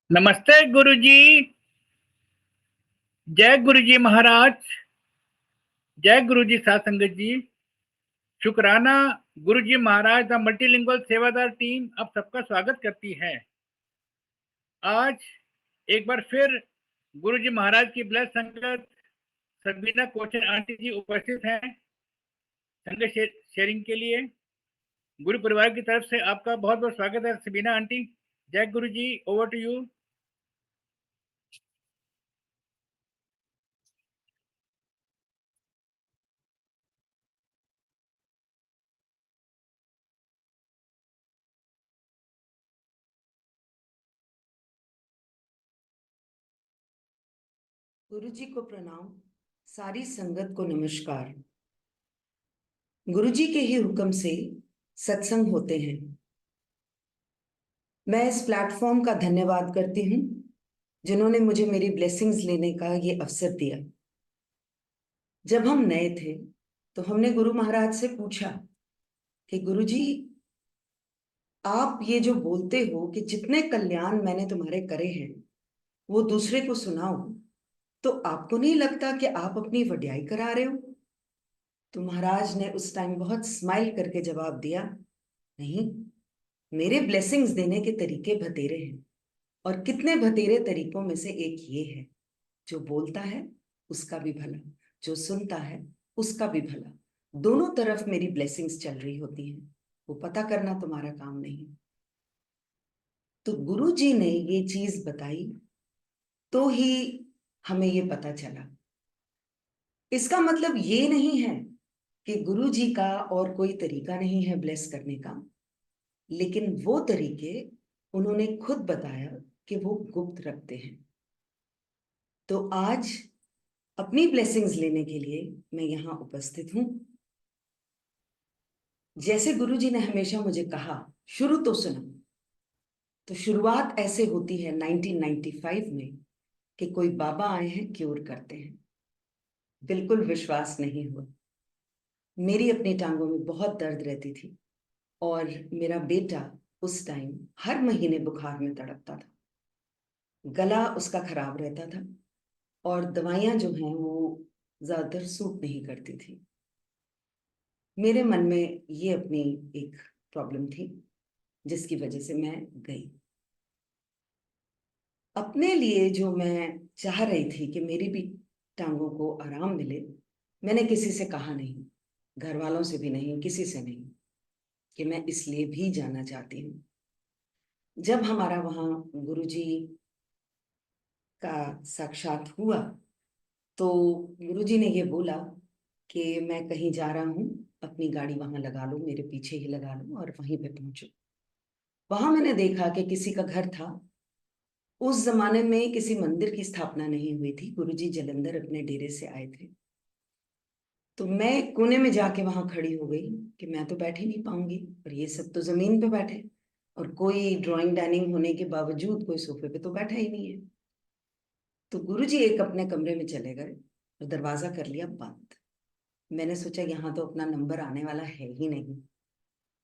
नमस्ते गुरुजी। जय गुरुजी महाराज। जय गुरुजी साध संगत जी। शुक्राना। गुरुजी महाराज द मल्टीलिंगुअल सेवादार टीम अब सबका स्वागत करती है। आज एक बार फिर गुरुजी महाराज की ब्लेस संगत सबीना कोचर आंटी जी उपस्थित हैं संगत शेयरिंग के लिए। गुरु परिवार की तरफ से आपका बहुत बहुत स्वागत है सबीना आंटी। जय गुरुजी, ओवर टू यू। गुरु जी को प्रणाम, सारी संगत को नमस्कार। गुरु जी के ही हुक्म से सत्संग होते हैं। मैं इस प्लेटफॉर्म का धन्यवाद करती हूँ जिन्होंने मुझे मेरी ब्लेसिंग्स लेने का ये अवसर दिया। जब हम नए थे तो हमने गुरु महाराज से पूछा कि गुरु जी, आप ये जो बोलते हो कि जितने कल्याण मैंने तुम्हारे करे हैं वो दूसरे को सुनाओ, तो आपको नहीं लगता कि आप अपनी वड्याई करा रहे हो? तो महाराज ने उस टाइम बहुत स्माइल करके जवाब दिया, नहीं, मेरे ब्लेसिंग्स देने के तरीके भतेरे हैं, और कितने भतेरे तरीकों में से एक ये है, जो बोलता है उसका भी भला, जो सुनता है उसका भी भला। दोनों तरफ मेरी ब्लेसिंग्स चल रही होती हैं, वो पता करना तुम्हारा काम नहीं। तो गुरु जी ने ये चीज बताई तो ही हमें ये पता चला। इसका मतलब ये नहीं है कि गुरु जी का और कोई तरीका नहीं है ब्लेस करने का, लेकिन वो तरीके उन्होंने खुद बताया कि वो गुप्त रखते हैं। तो आज अपनी ब्लेसिंग्स लेने के लिए मैं यहाँ उपस्थित हूँ। जैसे गुरुजी ने हमेशा मुझे कहा, शुरू तो सुना। तो शुरुआत ऐसे होती है 1995 में कि कोई बाबा आए हैं, क्योर करते हैं। बिल्कुल विश्वास नहीं हुआ। मेरी अपनी टांगों में बहुत दर्द रहती थी और मेरा बेटा उस टाइम हर महीने बुखार में तड़पता था, गला उसका खराब रहता था और दवाइयां जो हैं वो ज्यादातर सूट नहीं करती थी। मेरे मन में ये अपनी एक प्रॉब्लम थी जिसकी वजह से मैं गई। अपने लिए जो मैं चाह रही थी कि मेरी भी टांगों को आराम मिले, मैंने किसी से कहा नहीं, घर वालों से भी नहीं, किसी से नहीं, कि मैं इसलिए भी जाना चाहती हूँ। जब हमारा वहाँ गुरुजी का साक्षात हुआ तो गुरुजी ने ये बोला कि मैं कहीं जा रहा हूँ, अपनी गाड़ी वहां लगा लो, मेरे पीछे ही लगा लो और वहीं पे पहुंचो। वहां मैंने देखा कि किसी का घर था। उस जमाने में किसी मंदिर की स्थापना नहीं हुई थी, गुरुजी जालंधर अपने डेरे से आए थे। तो मैं कोने में जाके वहां खड़ी हो गई कि मैं तो बैठ ही नहीं पाऊंगी, और ये सब तो जमीन पे बैठे, और कोई ड्राइंग डाइनिंग होने के बावजूद कोई सोफे पे तो बैठा ही नहीं है। तो गुरुजी एक अपने कमरे में चले गए और दरवाजा कर लिया बंद। मैंने सोचा यहाँ तो अपना नंबर आने वाला है ही नहीं।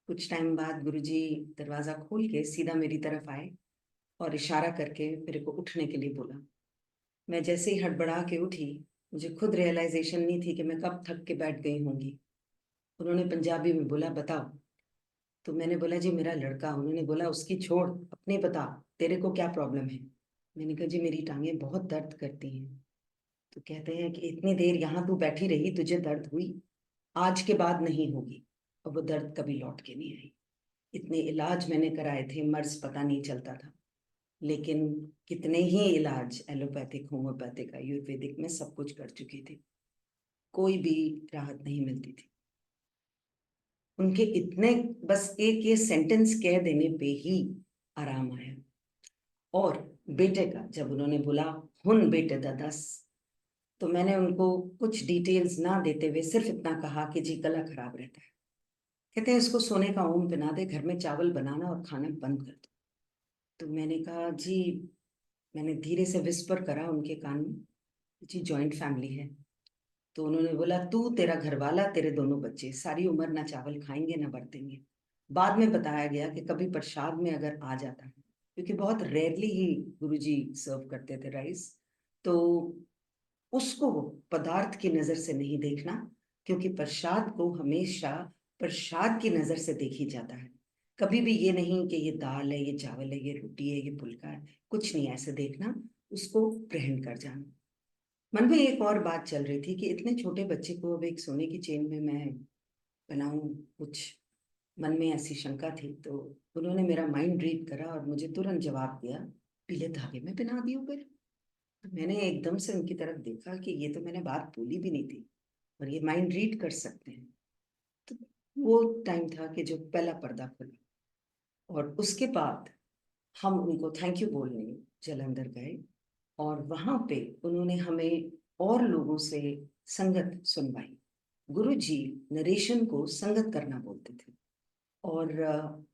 कुछ टाइम बाद गुरुजी दरवाजा खोल के सीधा मेरी तरफ आए और इशारा करके मेरे को उठने के लिए बोला। मैं जैसे ही हड़बड़ा के उठी, मुझे खुद रियलाइजेशन नहीं थी कि मैं कब थक के बैठ गई होंगी। उन्होंने पंजाबी में बोला, बताओ। तो मैंने बोला, जी मेरा लड़का। उन्होंने बोला, उसकी छोड़, अपनी बता, तेरे को क्या प्रॉब्लम है। मैंने कहा, जी मेरी टांगें बहुत दर्द करती हैं। तो कहते हैं कि इतनी देर यहाँ तू बैठी रही, तुझे दर्द हुई, आज के बाद नहीं होगी। और वो दर्द कभी लौट के नहीं आई। इतने इलाज मैंने कराए थे, मर्ज पता नहीं चलता था, लेकिन कितने ही इलाज एलोपैथिक, होम्योपैथिक, आयुर्वेदिक में सब कुछ कर चुकी थी, कोई भी राहत नहीं मिलती थी। उनके इतने बस एक ये सेंटेंस कह देने पे ही आराम आया। और बेटे का जब उन्होंने बोला, हुन बेटे दा दस, तो मैंने उनको कुछ डिटेल्स ना देते हुए सिर्फ इतना कहा कि जी गला खराब रहता है। कहते हैं इसको सोने का ओम बना दे, घर में चावल बनाना और खाना बंद कर दो। तो मैंने कहा, जी, मैंने धीरे से विस्पर करा उनके कान में, जी जॉइंट फैमिली है। तो उन्होंने बोला, तू, तेरा घर वाला, तेरे दोनों बच्चे सारी उम्र ना चावल खाएंगे ना बरतेंगे। बाद में बताया गया कि कभी प्रसाद में अगर आ जाता है क्योंकि बहुत रेयरली ही गुरुजी सर्व करते थे राइस। तो उसको पदार्थ की नजर से नहीं देखना, क्योंकि प्रसाद को हमेशा प्रसाद की नजर से देखी जाता है। कभी भी ये नहीं कि ये दाल है, ये चावल है, ये रोटी है, ये फुल्का है, कुछ नहीं ऐसे देखना, उसको ग्रहण कर जाना। मन में एक और बात चल रही थी कि इतने छोटे बच्चे को अब एक सोने की चेन में मैं बनाऊं, कुछ मन में ऐसी शंका थी। तो उन्होंने मेरा माइंड रीड करा और मुझे तुरंत जवाब दिया, पीले धागे में पहना दियो फिर। मैंने एकदम से उनकी तरफ देखा कि ये तो मैंने बात बोली भी नहीं थी और ये माइंड रीड कर सकते हैं। तो वो टाइम था कि जो पहला पर्दा खुला, और उसके बाद हम उनको थैंक यू बोलने जलंधर गए, और वहां पे उन्होंने हमें और लोगों से संगत सुनवाई। गुरु जी नरेशन को संगत करना बोलते थे, और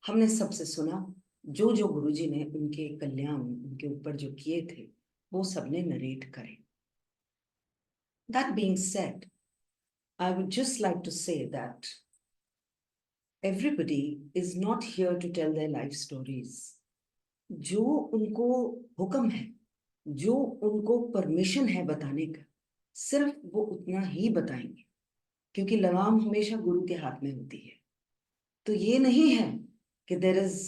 हमने सबसे सुना। जो जो गुरु जी ने उनके कल्याण उनके ऊपर जो किए थे वो सबने नरेट करे। That being said, I would just like to say that everybody is not here to tell their life stories. जो उनको हुक्म है, जो उनको परमिशन है बताने का, सिर्फ वो उतना ही बताएंगे, क्योंकि लगाम हमेशा गुरु के हाथ में होती है। तो ये नहीं है कि there is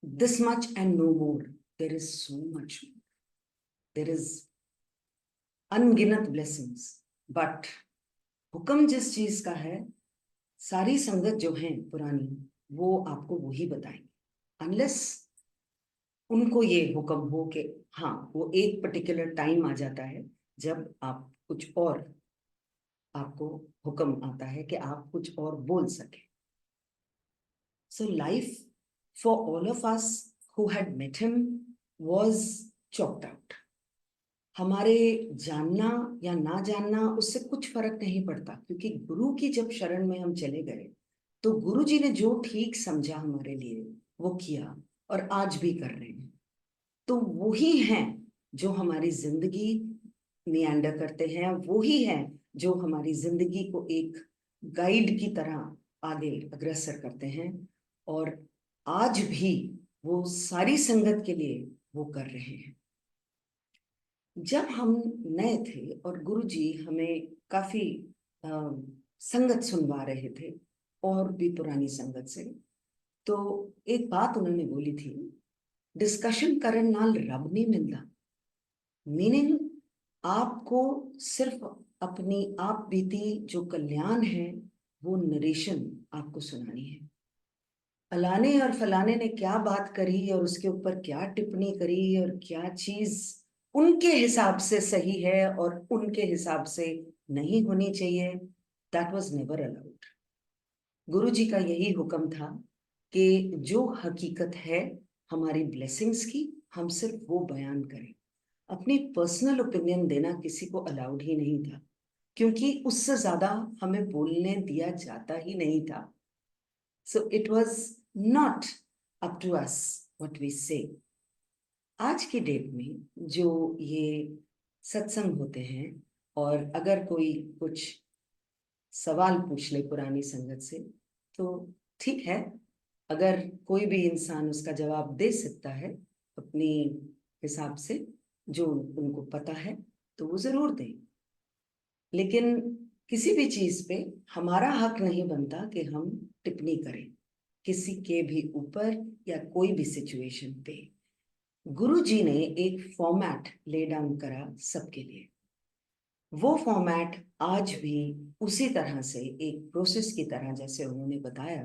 this much and no more, there is so much, there is अनगिनत ब्लेसिंग्स। बट हुक्म जिस चीज का है, सारी संगत जो है पुरानी, वो आपको वही बताएंगे, अनलेस उनको ये हुक्म हो कि हाँ वो एक पर्टिकुलर टाइम आ जाता है जब आप कुछ और, आपको हुक्म आता है कि आप कुछ और बोल सके। So life for all of us who had met him was choked out. हमारे जानना या ना जानना उससे कुछ फर्क नहीं पड़ता, क्योंकि गुरु की जब शरण में हम चले गए तो गुरु जी ने जो ठीक समझा हमारे लिए वो किया, और आज भी कर रहे हैं। तो वही हैं जो हमारी जिंदगी मियांडर करते हैं, वही हैं जो हमारी जिंदगी को एक गाइड की तरह आगे अग्रसर करते हैं, और आज भी वो सारी संगत के लिए वो कर रहे हैं। जब हम नए थे और गुरुजी हमें काफी संगत सुनवा रहे थे, और भी पुरानी संगत से, तो एक बात उन्होंने बोली थी, डिस्कशन करन नाल रब नहीं मिलता। मीनिंग आपको सिर्फ अपनी आप बीती जो कल्याण है वो नरेशन आपको सुनानी है। फलाने और फलाने ने क्या बात करी और उसके ऊपर क्या टिप्पणी करी और क्या चीज उनके हिसाब से सही है और उनके हिसाब से नहीं होनी चाहिए, दैट वाज नेवर अलाउड। गुरु जी का यही हुक्म था कि जो हकीकत है हमारी ब्लेसिंग्स की, हम सिर्फ वो बयान करें। अपनी पर्सनल ओपिनियन देना किसी को अलाउड ही नहीं था, क्योंकि उससे ज्यादा हमें बोलने दिया जाता ही नहीं था। So it was not up to us what we say. आज की डेट में जो ये सत्संग होते हैं, और अगर कोई कुछ सवाल पूछ ले पुरानी संगत से तो ठीक है, अगर कोई भी इंसान उसका जवाब दे सकता है अपनी हिसाब से, जो उनको पता है, तो वो जरूर दें। लेकिन किसी भी चीज पे हमारा हक नहीं बनता कि हम टिप्पणी करें किसी के भी ऊपर या कोई भी सिचुएशन पे। गुरु जी ने एक फॉर्मेट ले डाउन करा सबके लिए। वो फॉर्मेट आज भी उसी तरह से एक प्रोसेस की तरह जैसे उन्होंने बताया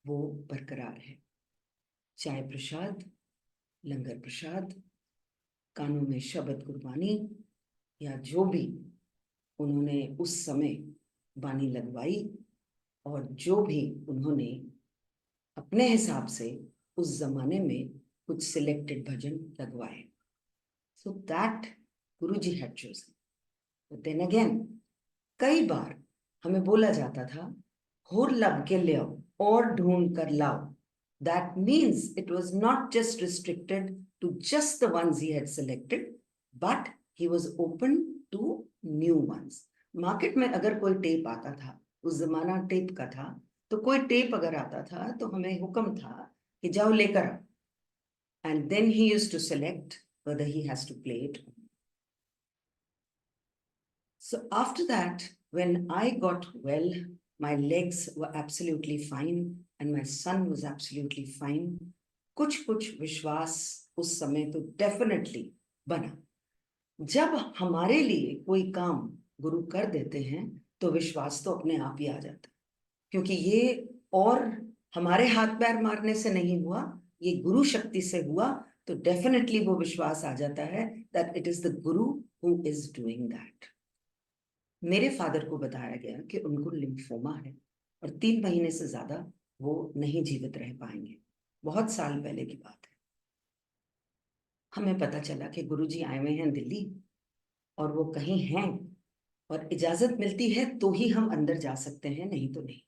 वो बरकरार है। चाय प्रसाद, लंगर प्रसाद, कानों में शब्द गुरबानी, या जो भी उन्होंने उस समय बानी लगवाई, और जो भी उन्होंने अपने हिसाब से उस जमाने में कुछ सिलेक्टेड भजन लगवाए, so that Guruji had chosen. Then again कई बार हमें बोला जाता था, होर लब के ले आओ और ढूंढ कर लाओ। That means it was not just restricted to just the ones he had selected, but he was open to new ones. Market में अगर कोई टेप आता था, उस जमाना टेप का था, तो कोई टेप अगर आता था तो हमें हुक्म था कि जाओ लेकर आओ, and then he used to select whether he has to play it. So after that, when I got well, my legs were absolutely fine and my son was absolutely fine. कुछ विश्वास उस समय तो डेफिनेटली बना। जब हमारे लिए कोई काम गुरु कर देते हैं तो विश्वास तो अपने आप ही आ जाता है, क्योंकि ये और हमारे हाथ पैर मारने से नहीं हुआ, ये गुरु शक्ति से हुआ। तो डेफिनेटली वो विश्वास आ जाता है that it is the Guru who is doing that. मेरे फादर को बताया गया कि उनको लिम्फोमा है और 3 महीने से ज्यादा वो नहीं जीवित रह पाएंगे। बहुत साल पहले की बात है। हमें पता चला कि गुरुजी आए हुए हैं दिल्ली और वो कहीं हैं और इजाजत मिलती है तो ही हम अंदर जा सकते हैं, नहीं तो नहीं।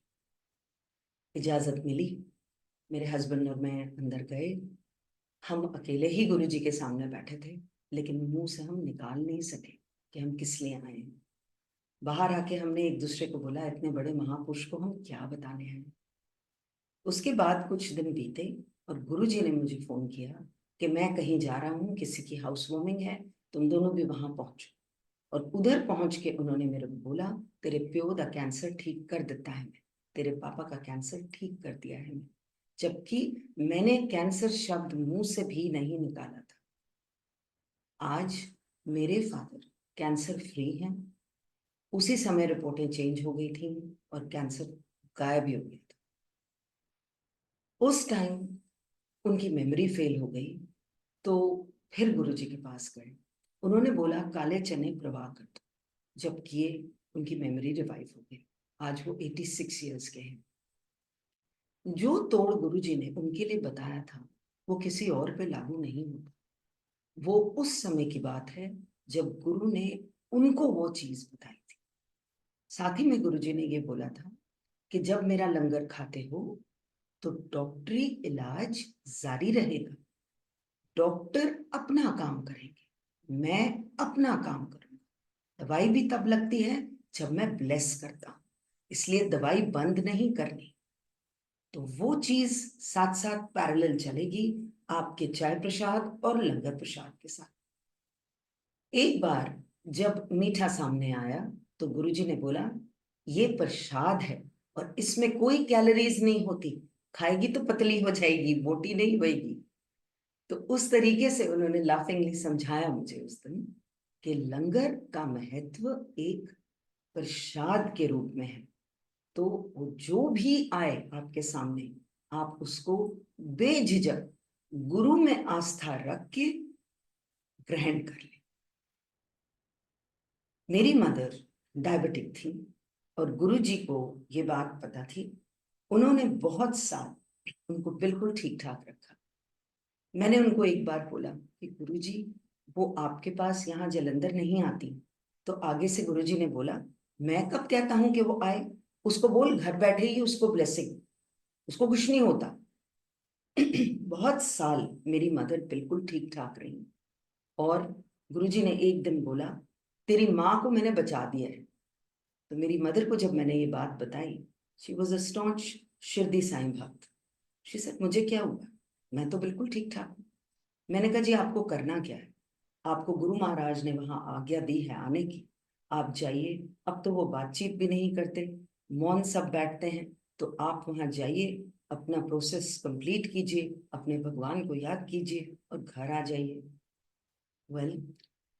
इजाजत मिली, मेरे हस्बैंड और मैं अंदर गए। हम अकेले ही गुरुजी के सामने बैठे थे, लेकिन मुंह से हम निकाल नहीं सके कि हम किस लिए आए हैं। बाहर आके हमने एक दूसरे को बोला, इतने बड़े महापुरुष को हम क्या बताने हैं। उसके बाद कुछ दिन बीते और गुरुजी ने मुझे फोन किया कि मैं कहीं जा रहा हूँ, किसी की हाउस वार्मिंग है, तुम दोनों भी वहां पहुंचो। और उधर पहुंच के उन्होंने मेरे को बोला, तेरे प्यो का कैंसर ठीक कर देता है मैं, तेरे पापा का कैंसर ठीक कर दिया है मैं, जबकि मैंने कैंसर शब्द मुंह से भी नहीं निकाला था। आज मेरे फादर कैंसर फ्री हैं। उसी समय रिपोर्टें चेंज हो गई थी और कैंसर गायब ही हो गया था। उस टाइम उनकी मेमोरी फेल हो गई, तो फिर गुरुजी के पास गए। उन्होंने बोला काले चने प्रवाह कर दो, जब किए उनकी मेमोरी रिवाइव हो गई। आज वो 86 ईयर्स के हैं। जो तोड़ गुरुजी ने उनके लिए बताया था वो किसी और पे लागू नहीं होता। वो उस समय की बात है जब गुरु ने उनको वो चीज बताई थी। साथ ही में गुरुजी ने ये बोला था कि जब मेरा लंगर खाते हो तो डॉक्टरी इलाज जारी रहेगा। डॉक्टर अपना काम करेंगे, मैं अपना काम करूंगा। दवाई भी तब लगती है जब मैं ब्लेस करता हूं, इसलिए दवाई बंद नहीं करनी। तो वो चीज साथ साथ पैरेलल चलेगी आपके चाय प्रसाद और लंगर प्रसाद के साथ। एक बार जब मीठा सामने आया तो गुरुजी ने बोला, ये प्रसाद है और इसमें कोई कैलोरीज नहीं होती, खाएगी तो पतली हो जाएगी, मोटी नहीं होएगी। तो उस तरीके से उन्होंने लाफिंगली समझाया मुझे उस दिन कि लंगर का महत्व एक प्रसाद के रूप में है। तो वो जो भी आए आपके सामने, आप उसको बेझिझक गुरु में आस्था रख के ग्रहण कर लें। मेरी मदर डायबिटिक थी और गुरुजी को ये बात पता थी। उन्होंने बहुत साल उनको बिल्कुल ठीक ठाक रखा। मैंने उनको एक बार बोला कि गुरुजी वो आपके पास यहाँ जलंधर नहीं आती। तो आगे से गुरुजी ने बोला, मैं कब कहता हूं कि वो आए, उसको बोल घर बैठे ही उसको ब्लेसिंग, उसको कुछ नहीं होता। बहुत साल मेरी मदर बिल्कुल ठीक ठाक रही और गुरुजी ने एक दिन बोला, तेरी माँ को मैंने बचा दिया है। तो मेरी मदर को जब मैंने ये बात बताई, she was a staunch Shirdi Sai भक्त। शी सेड, मुझे क्या हुआ, मैं तो बिल्कुल ठीक ठाक हूँ। मैंने कहा, जी आपको करना क्या है, आपको गुरु महाराज ने वहां आज्ञा दी है आने की, आप जाइए। अब तो वो बातचीत भी नहीं करते, मौन सब बैठते हैं। तो आप वहां जाइए, अपना प्रोसेस कंप्लीट कीजिए, अपने भगवान को याद कीजिए और घर आ जाइए। Well,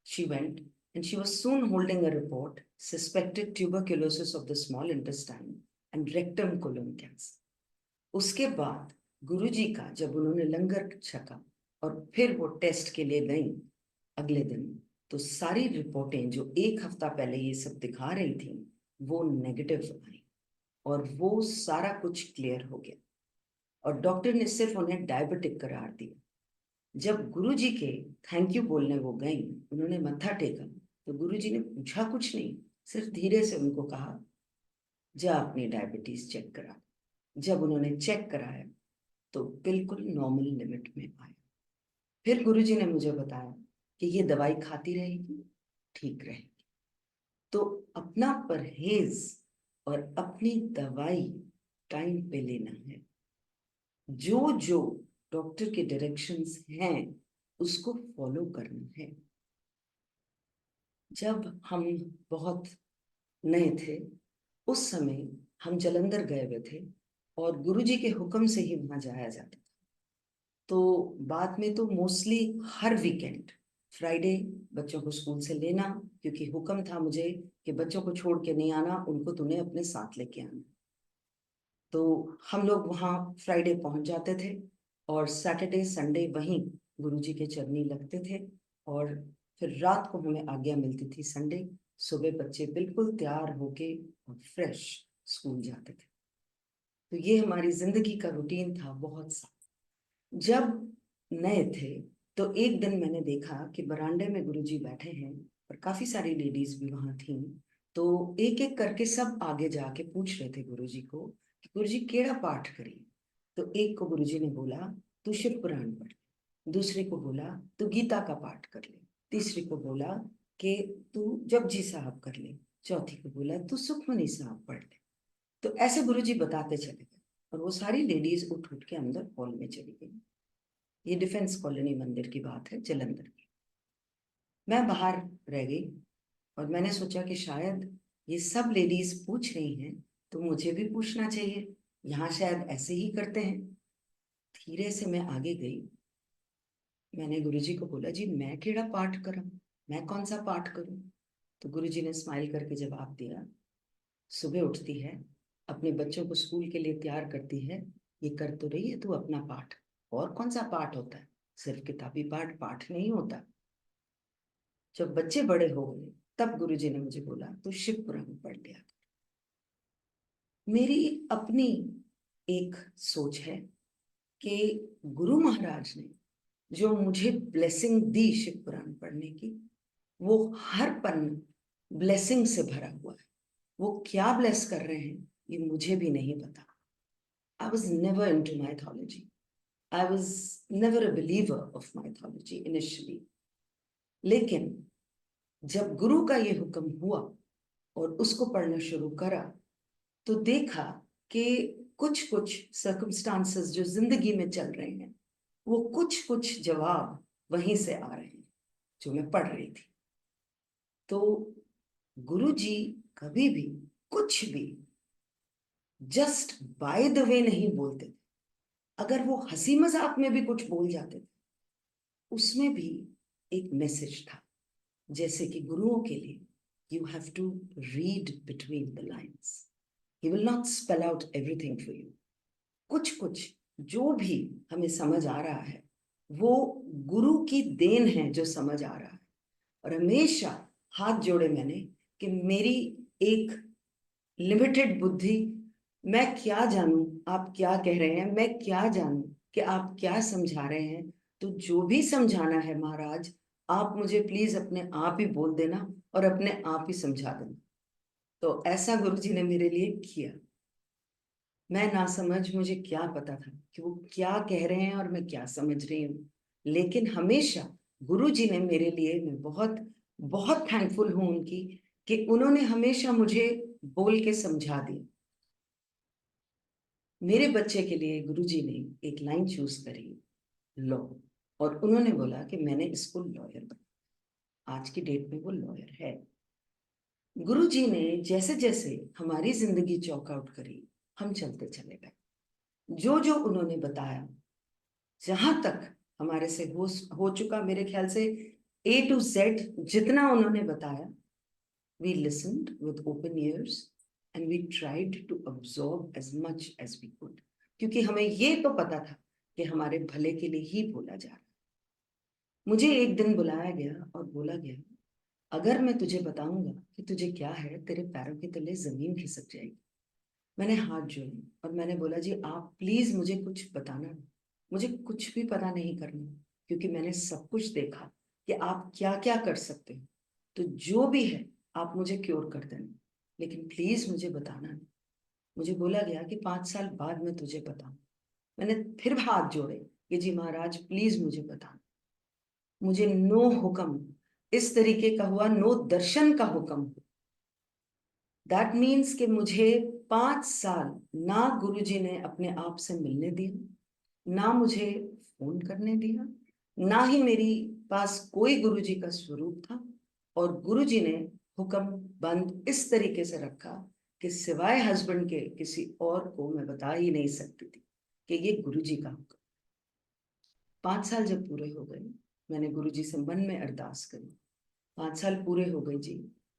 she went and she was soon holding a report, suspected tuberculosis of the small intestine and rectum colon cancer. उसके बाद गुरुजी का जब उन्होंने लंगर छका और फिर वो टेस्ट के लिए गई अगले दिन, तो सारी रिपोर्टें जो एक हफ्ता पहले ये सब दिखा रही थी वो नेगेटिव आई और वो सारा कुछ क्लियर हो गया और डॉक्टर ने सिर्फ उन्हें डायबिटिक करार दिया। जब गुरुजी के थैंक यू बोलने वो गई, उन्होंने मत्था टेका तो गुरुजी ने पूछा कुछ नहीं, सिर्फ धीरे से उनको कहा, जा अपनी डायबिटीज चेक करा। जब उन्होंने चेक कराया तो बिल्कुल नॉर्मल लिमिट में आया। फिर गुरुजी ने मुझे बताया कि ये दवाई खाती रहेगी, ठीक रहेगी। तो अपना परहेज और अपनी दवाई टाइम पे लेना है। जो जो डॉक्टर के डायरेक्शंस हैं उसको फॉलो करना है। जब हम बहुत नए थे उस समय हम जलंधर गए हुए थे और गुरुजी के हुक्म से ही वहां जाया जाता था। तो बाद में तो मोस्टली हर वीकेंड फ्राइडे बच्चों को स्कूल से लेना, क्योंकि हुक्म था मुझे कि बच्चों को छोड़ के नहीं आना, उनको तूने अपने साथ लेके आना। तो हम लोग वहाँ फ्राइडे पहुंच जाते थे और सैटरडे संडे वहीं गुरुजी के चरनी लगते थे। और फिर रात को हमें आज्ञा मिलती थी संडे, सुबह बच्चे बिल्कुल तैयार होके और फ्रेश स्कूल जाते थे। तो ये हमारी जिंदगी का रूटीन था बहुत सा। जब नए थे तो एक दिन मैंने देखा कि बरामदे में गुरुजी बैठे हैं और काफी सारी लेडीज भी वहां थीं। तो एक एक करके सब आगे जाके पूछ रहे थे गुरुजी को कि गुरुजी केड़ा पाठ करिए। तो एक को गुरुजी ने बोला तू शिव पुराण पढ़ ले, दूसरे को बोला तू गीता का पाठ कर ले, तीसरे को बोला कि तू जपजी साहब कर ले, चौथी को बोला तू सुखमनी साहब पढ़ ले। तो ऐसे गुरुजी बताते चले गए और वो सारी लेडीज उठ उठ के अंदर हॉल में चली गई। ये डिफेंस कॉलोनी मंदिर की बात है, जलंधर की। मैं बाहर रह गई और मैंने सोचा कि शायद ये सब लेडीज पूछ रही हैं तो मुझे भी पूछना चाहिए, यहाँ शायद ऐसे ही करते हैं। धीरे से मैं आगे गई। मैंने गुरुजी को बोला जी मैं केड़ा पाठ करूं, मैं कौन सा पाठ करूं। तो गुरुजी ने स्माइल करके जवाब दिया, सुबह उठती है, अपने बच्चों को स्कूल के लिए तैयार करती है, ये कर तो रही है तू अपना पाठ। और कौन सा पाठ होता है, सिर्फ किताबी पाठ पाठ नहीं होता। जब बच्चे बड़े हो गए तब गुरुजी ने मुझे बोला तू शिव पुराण पढ़ लिया। मेरी अपनी एक सोच है कि गुरु महाराज ने जो मुझे ब्लेसिंग दी शिव पुराण पढ़ने की, वो हर पन्ना ब्लेसिंग से भरा हुआ है। वो क्या ब्लेस कर रहे हैं ये मुझे भी नहीं पता। I was never into mythology. I was never a believer of mythology initially. लेकिन जब गुरु का ये हुक्म हुआ और उसको पढ़ना शुरू करा तो देखा कि कुछ कुछ सर्कमस्टांसेस जो जिंदगी में चल रहे हैं वो कुछ कुछ जवाब वहीं से आ रहे हैं जो मैं पढ़ रही थी। तो गुरु जी कभी भी कुछ भी जस्ट बाय द वे नहीं बोलते थे। अगर वो हंसी मजाक में भी कुछ बोल जाते थे उसमें भी एक मैसेज था। जैसे कि गुरुओं के लिए you have to read between the lines, he will not spell out everything for you. कुछ कुछ जो भी हमें समझ आ रहा है वो गुरु की देन है जो समझ आ रहा है। और हमेशा हाथ जोड़े मैंने कि मेरी एक लिमिटेड बुद्धि, मैं क्या जानूं आप क्या कह रहे हैं, मैं क्या जानूं कि आप क्या समझा रहे हैं। तो जो भी समझाना है महाराज आप मुझे प्लीज अपने आप ही बोल देना और अपने आप ही समझा देना। तो ऐसा गुरुजी ने मेरे लिए किया। मैं ना समझ, मुझे क्या पता था कि वो क्या कह रहे हैं और मैं क्या समझ रही हूँ। लेकिन हमेशा गुरुजी ने मेरे लिए, मैं बहुत बहुत थैंकफुल हूँ उनकी कि उन्होंने हमेशा मुझे बोल के समझा दिया। मेरे बच्चे के लिए गुरुजी ने एक लाइन चूज करी, लॉ, और उन्होंने बोला कि मैंने इसको लॉयर बना। आज की डेट में वो लॉयर है। गुरुजी ने जैसे जैसे हमारी जिंदगी चॉकआउट करी हम चलते चले गए। जो जो उन्होंने बताया, जहां तक हमारे से हो चुका, मेरे ख्याल से A to Z जितना उन्होंने बताया, we listened with open ears and we tried to absorb as much as we could, क्योंकि हमें ये तो पता था कि हमारे भले के लिए ही बोला जा रहा है। मुझे एक दिन बुलाया गया और बोला गया अगर मैं तुझे बताऊंगा कि तुझे क्या है तेरे पैरों के तले जमीन खिसक जाएगी। मैंने हाथ जोड़े और मैंने बोला जी आप प्लीज मुझे कुछ बताना, मुझे कुछ भी पता नहीं करना, क्योंकि मैंने सब कुछ देखा कि आप क्या क्या कर सकते हो। तो जो भी है आप मुझे क्योर कर देना, लेकिन प्लीज मुझे बताना नहीं। मुझे बोला गया कि 5 साल बाद मैं तुझे बताऊं। मैंने फिर हाथ जोड़े कि जी महाराज प्लीज मुझे बताना। मुझे नो हुक्म इस तरीके का हुआ, नो दर्शन का हुक्म हुआ। दैट मीन्स कि मुझे 5 साल ना गुरुजी ने अपने आप से मिलने दिया, ना मुझे फोन करने दिया, ना ही मेरी पास कोई गुरुजी का स्वरूप था। और गुरुजी ने हुक्म बंद इस तरीके से रखा कि सिवाय हस्बैंड के किसी और को मैं बता ही नहीं सकती थी कि ये गुरुजी का हुक्म। 5 साल जब पूरे हो गए, मैंने गुरुजी से मन में अरदास करी, 5 साल पूरे हो गए जी,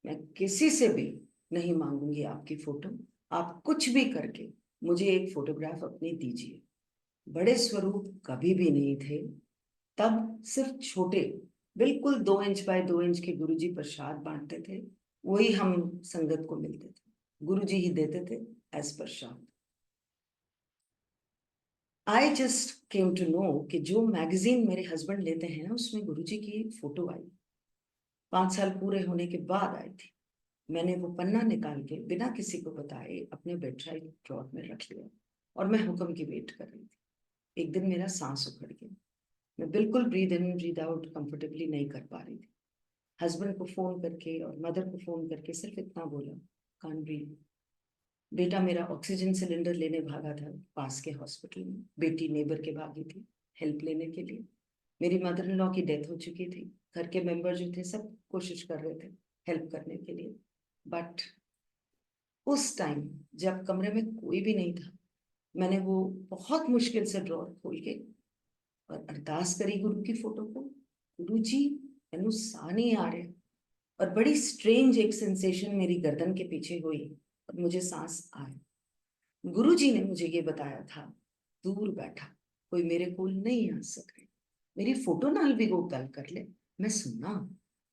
मैं किसी से भी नहीं मांगूंगी आपकी फोटो, आप कुछ भी करके मुझे एक फोटोग्राफ अपनी दीजिए। बड़े स्वरूप कभी भी नहीं थे, तब सिर्फ छोटे, बिल्कुल 2 इंच बाय 2 इंच के गुरुजी प्रसाद बांटते थे, वही हम संगत को मिलते थे, गुरुजी ही देते थे as prasad. I just came to know कि जो मैगजीन मेरे हस्बैंड लेते हैं ना, उसमें गुरुजी की एक फोटो आई, 5 साल पूरे होने के बाद आई थी। मैंने वो पन्ना निकाल के बिना किसी को बताए अपने बेड साइड ड्रॉर में रख लिया और मैं हुक्म की वेट कर रही थी। एक दिन मेरा सांस उखड़ गया, मैं बिल्कुल breathe in breathe out comfortably नहीं कर पा रही थी। हस्बैंड को फोन करके और मदर को फोन करके सिर्फ इतना बोला, कांट ब्रीथ। बेटा मेरा ऑक्सीजन सिलेंडर लेने भागा था पास के हॉस्पिटल में, बेटी नेबर के भागी थी हेल्प लेने के लिए। मेरी मदर इन लॉ की डेथ हो चुकी थी, घर के मेंबर जो थे सब कोशिश कर रहे थे हेल्प करने के लिए। बट उस टाइम जब कमरे में कोई भी नहीं था, मैंने वो बहुत मुश्किल से ड्रॉर खोल के और अरदास करी गुरु की फोटो को, गुरु जी मैनू सा नहीं आ रहा। और बड़ी स्ट्रेंज एक सेंसेशन मेरी गर्दन के पीछे हुई और मुझे सांस आया। गुरु जी ने मुझे ये बताया था, दूर बैठा कोई मेरे कोल नहीं आ सके, मेरी फोटो नाल भी वो गल कर ले, मैं सुनना,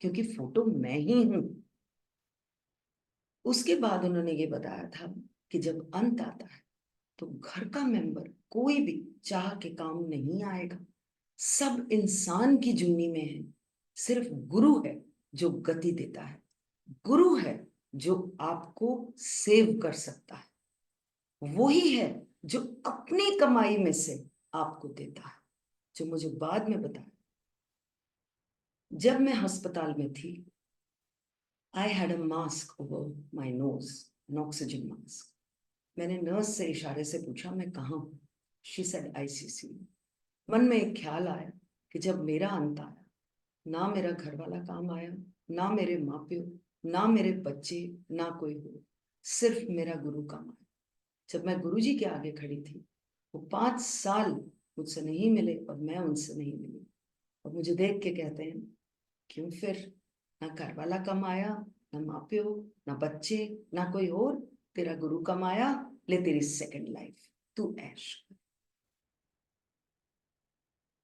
क्योंकि फोटो मैं ही हूं। उसके बाद उन्होंने ये बताया था कि जब अंत आता है तो घर का मेंबर कोई भी चाह के काम नहीं आएगा, सब इंसान की जूनी में है, सिर्फ गुरु है जो गति देता है, गुरु है जो आपको सेव कर सकता है, वही है जो अपनी कमाई में से आपको देता है। जो मुझे बाद में बताया, जब मैं अस्पताल में थी, I had a mask over my knows, N oxygen mask. मैंने नर्स से इशारे से पूछा मैं कहाँ हूँ, शी सेड आईसीसी। मन में एक ख्याल आया कि जब मेरा अंत आया, ना मेरा घर वाला काम आया, ना मेरे माँ प्यो, ना मेरे बच्चे, ना कोई हो, सिर्फ मेरा गुरु काम आया। जब मैं गुरु जी के आगे खड़ी थी, वो 5 साल मुझसे नहीं मिले और मैं उनसे नहीं मिली, और मुझे देख के कहते हैं क्यों फिर, ना घर वाला कम आया, ना माँ प्यो, ना बच्चे, ना कोई और, तेरा गुरु कम आया, ले तेरी सेकंड लाइफ, तू ऐश।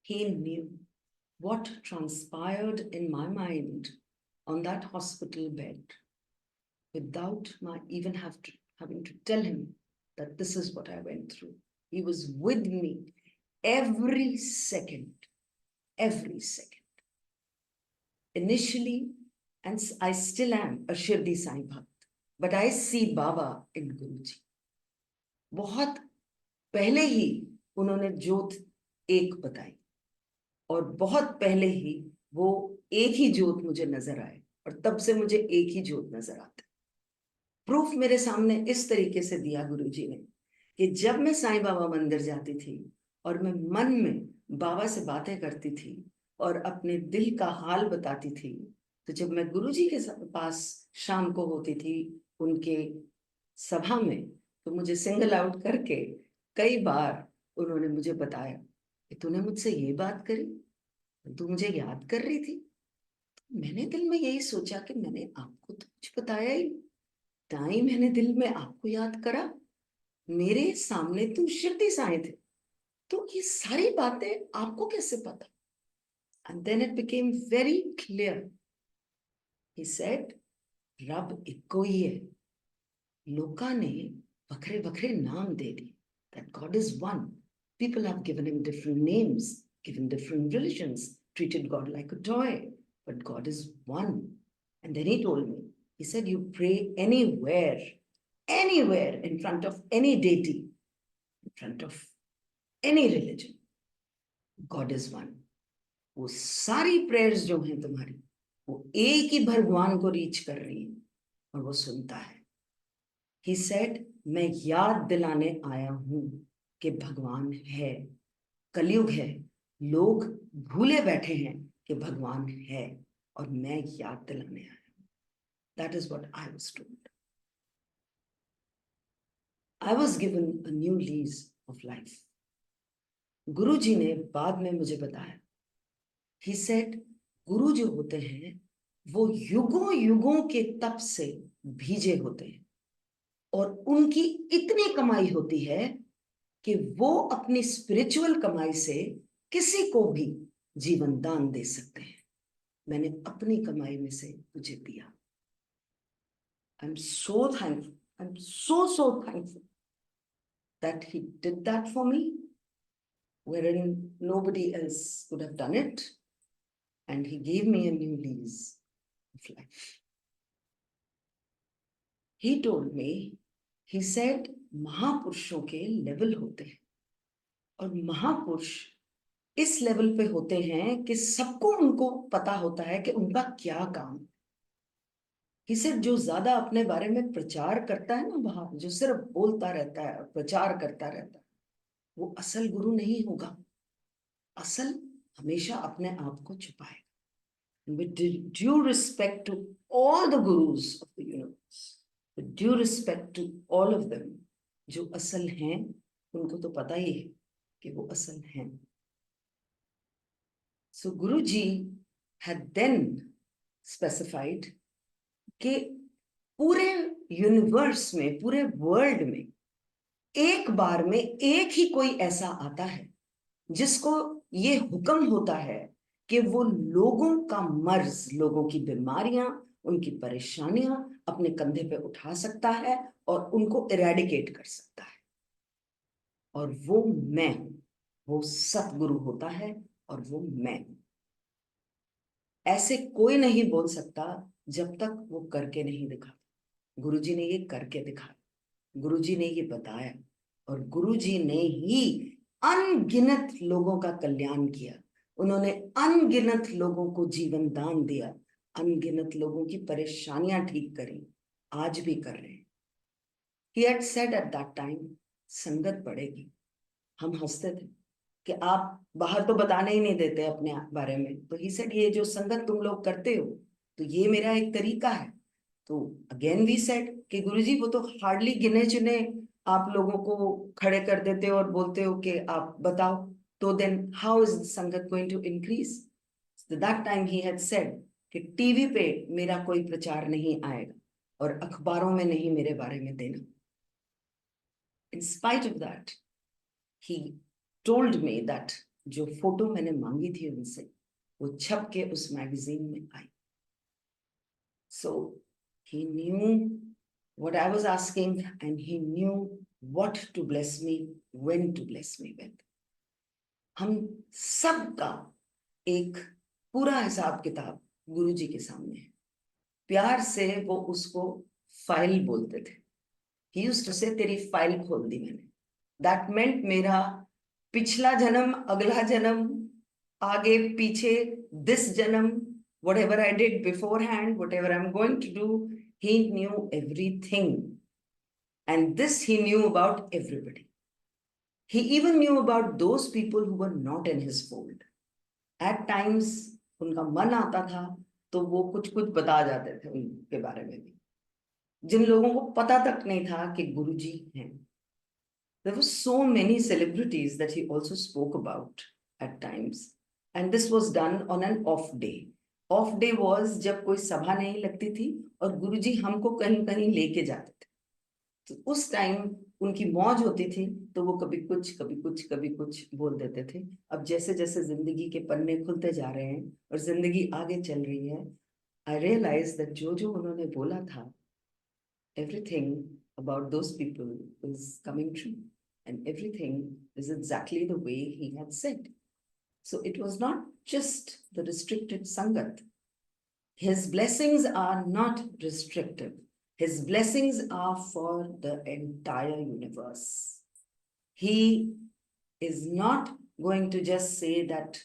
He knew what transpired in my mind on that hospital bed without my even having to tell him that this is what I went through. He was with me every second, every second. Initially, and I still am a Shirdi Sai Bhakt, but I see Baba in Guruji. बहुत पहले ही उन्होंने ज्योत एक बताई और बहुत पहले ही वो एक ही ज्योत मुझे नजर आए और तब से मुझे एक ही ज्योत नजर आता है। प्रूफ मेरे सामने इस तरीके से दिया गुरुजी ने कि जब मैं साईं बाबा मंदिर जाती थी और मैं मन में बाबा से बातें करती थी और अपने दिल का हाल बताती थी, तो जब मैं गुरुजी के पास शाम को होती थी उनके सभा में, तो मुझे सिंगल आउट करके कई बार उन्होंने मुझे बताया कि तूने मुझसे ये बात करी, तू मुझे याद कर रही थी। मैंने दिल में यही सोचा कि मैंने आपको तो कुछ बताया ही, ताई मैंने दिल में आपको याद करा, मेरे सामने तुम शिरडी साए थे, तो ये सारी बातें आपको कैसे पता? And then it became very clear. He said, रब इक्को ही है, लोका ने बखरे बखरे नाम दे दिए, that God is one. People have given him different names, given different religions, treated God like a toy, but God is one. And then he told me, he said, you pray anywhere, anywhere, in front of any deity, in front of any religion, God is one. वो सारी prayers जो हैं तुम्हारी, वो एक ही भगवान को reach कर रही है और वो सुनता है। He said, मैं याद दिलाने आया हूं कि भगवान है, कलयुग है, लोग भूले बैठे हैं कि भगवान है और मैं याद दिलाने आया हूं। That is what I was told. I was given a new lease of life. गुरु जी ने बाद में मुझे बताया, he said, गुरु जो होते हैं वो युगों युगों के तप से भीजे होते हैं और उनकी इतनी कमाई होती है कि वो अपनी स्पिरिचुअल कमाई से किसी को भी जीवन दान दे सकते हैं। मैंने अपनी कमाई में से तुझे दिया। I am so thankful, I am so thankful that he did that for me, wherein nobody else could have done it, and he gave me a new lease of life. He told me, he said, महापुरुषों के level होते हैं और महापुरुष इस level पे होते हैं कि सबको उनको पता होता है कि उनका क्या काम। He said, जो ज्यादा अपने बारे में प्रचार करता है ना बाहर, जो सिर्फ बोलता रहता है, प्रचार करता रहता है, वो असल गुरु नहीं होगा। असल हमेशा अपने आप को छुपाएगा। With due respect to all the gurus of the universe, with due respect to all of them, जो असल हैं उनको तो पता ही है कि वो असल हैं। So Guruji had then specified कि पूरे यूनिवर्स में, पूरे वर्ल्ड में एक बार में एक ही कोई ऐसा आता है जिसको ये हुक्म होता है कि वो लोगों का मर्ज, लोगों की बीमारियां, उनकी परेशानियां अपने कंधे पे उठा सकता है और उनको इरेडिकेट कर सकता है। और वो मैं हूं, वो सतगुरु होता है और वो मैं हूं। ऐसे कोई नहीं बोल सकता जब तक वो करके नहीं दिखा। गुरुजी ने ये करके दिखाया, गुरुजी ने ये बताया और गुरुजी ने ही अनगिनत लोगों का कल्याण किया। उन्होंने अनगिनत लोगों को जीवन दान दिया, अनगिनत लोगों की परेशानियां ठीक करी, आज भी कर रहे हैं। He had said at that time, संगत बढ़ेगी। हम हंसते थे कि आप बाहर तो बताने ही नहीं देते अपने बारे में। तो he said, ये जो संगत तुम लोग करते हो तो ये मेरा एक तरीका है। तो अगेन वी सेड कि गुरुजी वो तो हार्डली गिने चुने आप लोगों को खड़े कर देते हो और बोलते हो कि आप बताओ, तो then how is sangat going to increase. That time he had said कि टीवी पे मेरा कोई प्रचार नहीं आएगा और अखबारों में नहीं मेरे बारे में देना। In spite of that he told me that जो फोटो मैंने मांगी थी उनसे वो छप के उस मैगजीन में आई। सो he knew what I was asking and he knew what to bless me, when to bless me with. हम सबका एक पूरा हिसाब किताब गुरुजी के सामने है। प्यार से वो उसको फाइल बोलते थे। He used to say, तेरी फाइल खोल दी मैंने। That meant मेरा पिछला जन्म, अगला जन्म, आगे पीछे, this जन्म, whatever I did beforehand, whatever I'm going to do, he knew everything. And this he knew about everybody. He even knew about those people who were not in his fold. At times, उनका मन आता था तो वो कुछ कुछ बता जाते थे उनके बारे में भी, जिन लोगों को पता तक नहीं था कि गुरुजी हैं। There were so many celebrities that he also spoke about at times. And this was done on an off day. Off day was जब कोई सभा नहीं लगती थी और गुरुजी हमको कहीं कहीं लेके जाते थे। तो उस टाइम उनकी मौज होती थी तो वो कभी कुछ कभी कुछ कभी कुछ बोल देते थे। अब जैसे जैसे जिंदगी के पन्ने खुलते जा रहे हैं और जिंदगी आगे चल रही है, आई रियलाइज दैट जो जो उन्होंने बोला था, everything about those people is coming true and everything is exactly the way he had said. So it was not just the restricted Sangat. His blessings are not restrictive. His blessings are for the entire universe. He is not going to just say that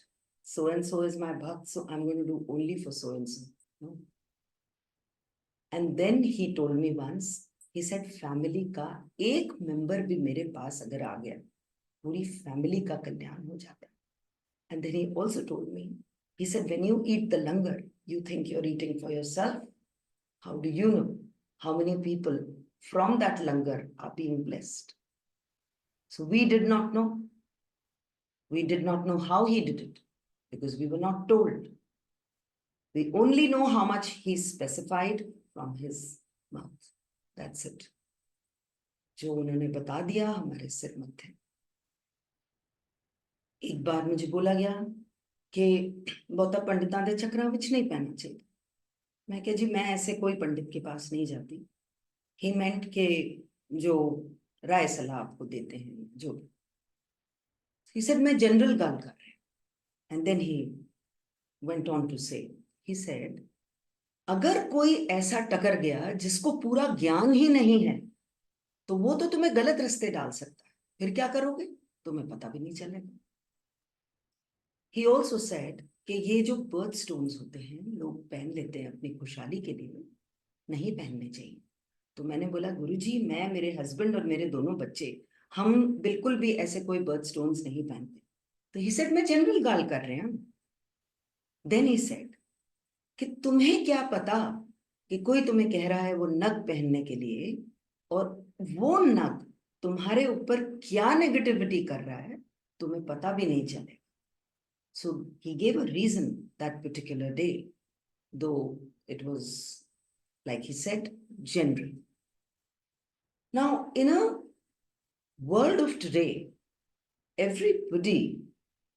so and so is my bhakt, so I'm going to do only for so and so. No. And then he told me once, he said, family का एक member भी मेरे पास अगर आ गया, पूरी family का कल्याण हो जाता है। And then he also told me, he said, when you eat the langar, you think you're eating for yourself. How do you know how many people from that langar are being blessed? So we did not know. We did not know how he did it because we were not told. We only know how much he specified from his mouth. That's it. जो उन्होंने बता दिया हमारे सिर मत्थे। एक बार मुझे बोला गया कि बहुता पंडितां दे चक्रां विच नहीं पैना चाहिए। मैं कहा जी मैं ऐसे कोई पंडित के पास नहीं जाती। ही मेंट के जो राय सलाह आपको देते हैं जो he said मैं जनरल गल कर रहा हूं। and then he went on to say, he said अगर कोई ऐसा टकर गया जिसको पूरा ज्ञान ही नहीं है तो वो तो तुम्हें गलत रास्ते डाल सकता है, फिर क्या करोगे तुम्हें पता भी नहीं चलेगा। He also said कि ये जो बर्थ स्टोन्स होते हैं लोग पहन लेते हैं अपनी खुशहाली के लिए, नहीं पहनने चाहिए। तो मैंने बोला गुरुजी मैं, मेरे हस्बैंड और मेरे दोनों बच्चे, हम बिल्कुल भी ऐसे कोई बर्थ स्टोन्स नहीं पहनते। तो ही सेड मैं जनरल गाल कर रहे हैं। देन ही सेड कि तुम्हें क्या पता कि कोई तुम्हें कह रहा है वो नग पहनने के लिए और वो नग तुम्हारे ऊपर क्या नेगेटिविटी कर रहा है तुम्हें पता भी नहीं चलेगा। So he gave a reason that particular day, though it was, like he said, general. Now, in a world of today, everybody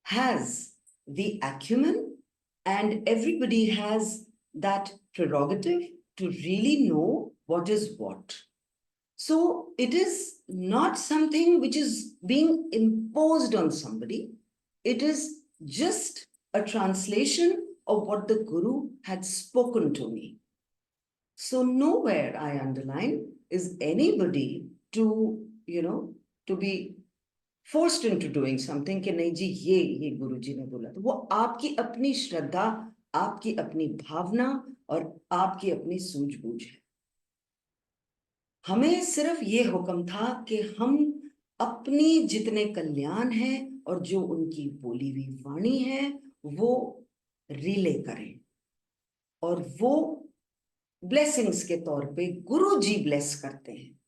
has the acumen and everybody has that prerogative to really know what is what. So it is not something which is being imposed on somebody. It is just a translation of what the Guru had spoken to me. So nowhere I underline is anybody to, to be forced into doing something कि नहीं जी ये गुरु जी ने बोला। तो वो आपकी अपनी श्रद्धा, आपकी अपनी भावना और आपकी अपनी सूझबूझ है। हमें सिर्फ ये हुक्म था कि हम अपनी जितने कल्याण है और जो उनकी बोली हुई वाणी है वो रिले करें और वो ब्लेसिंग्स के तौर पे गुरु जी ब्लेस करते हैं।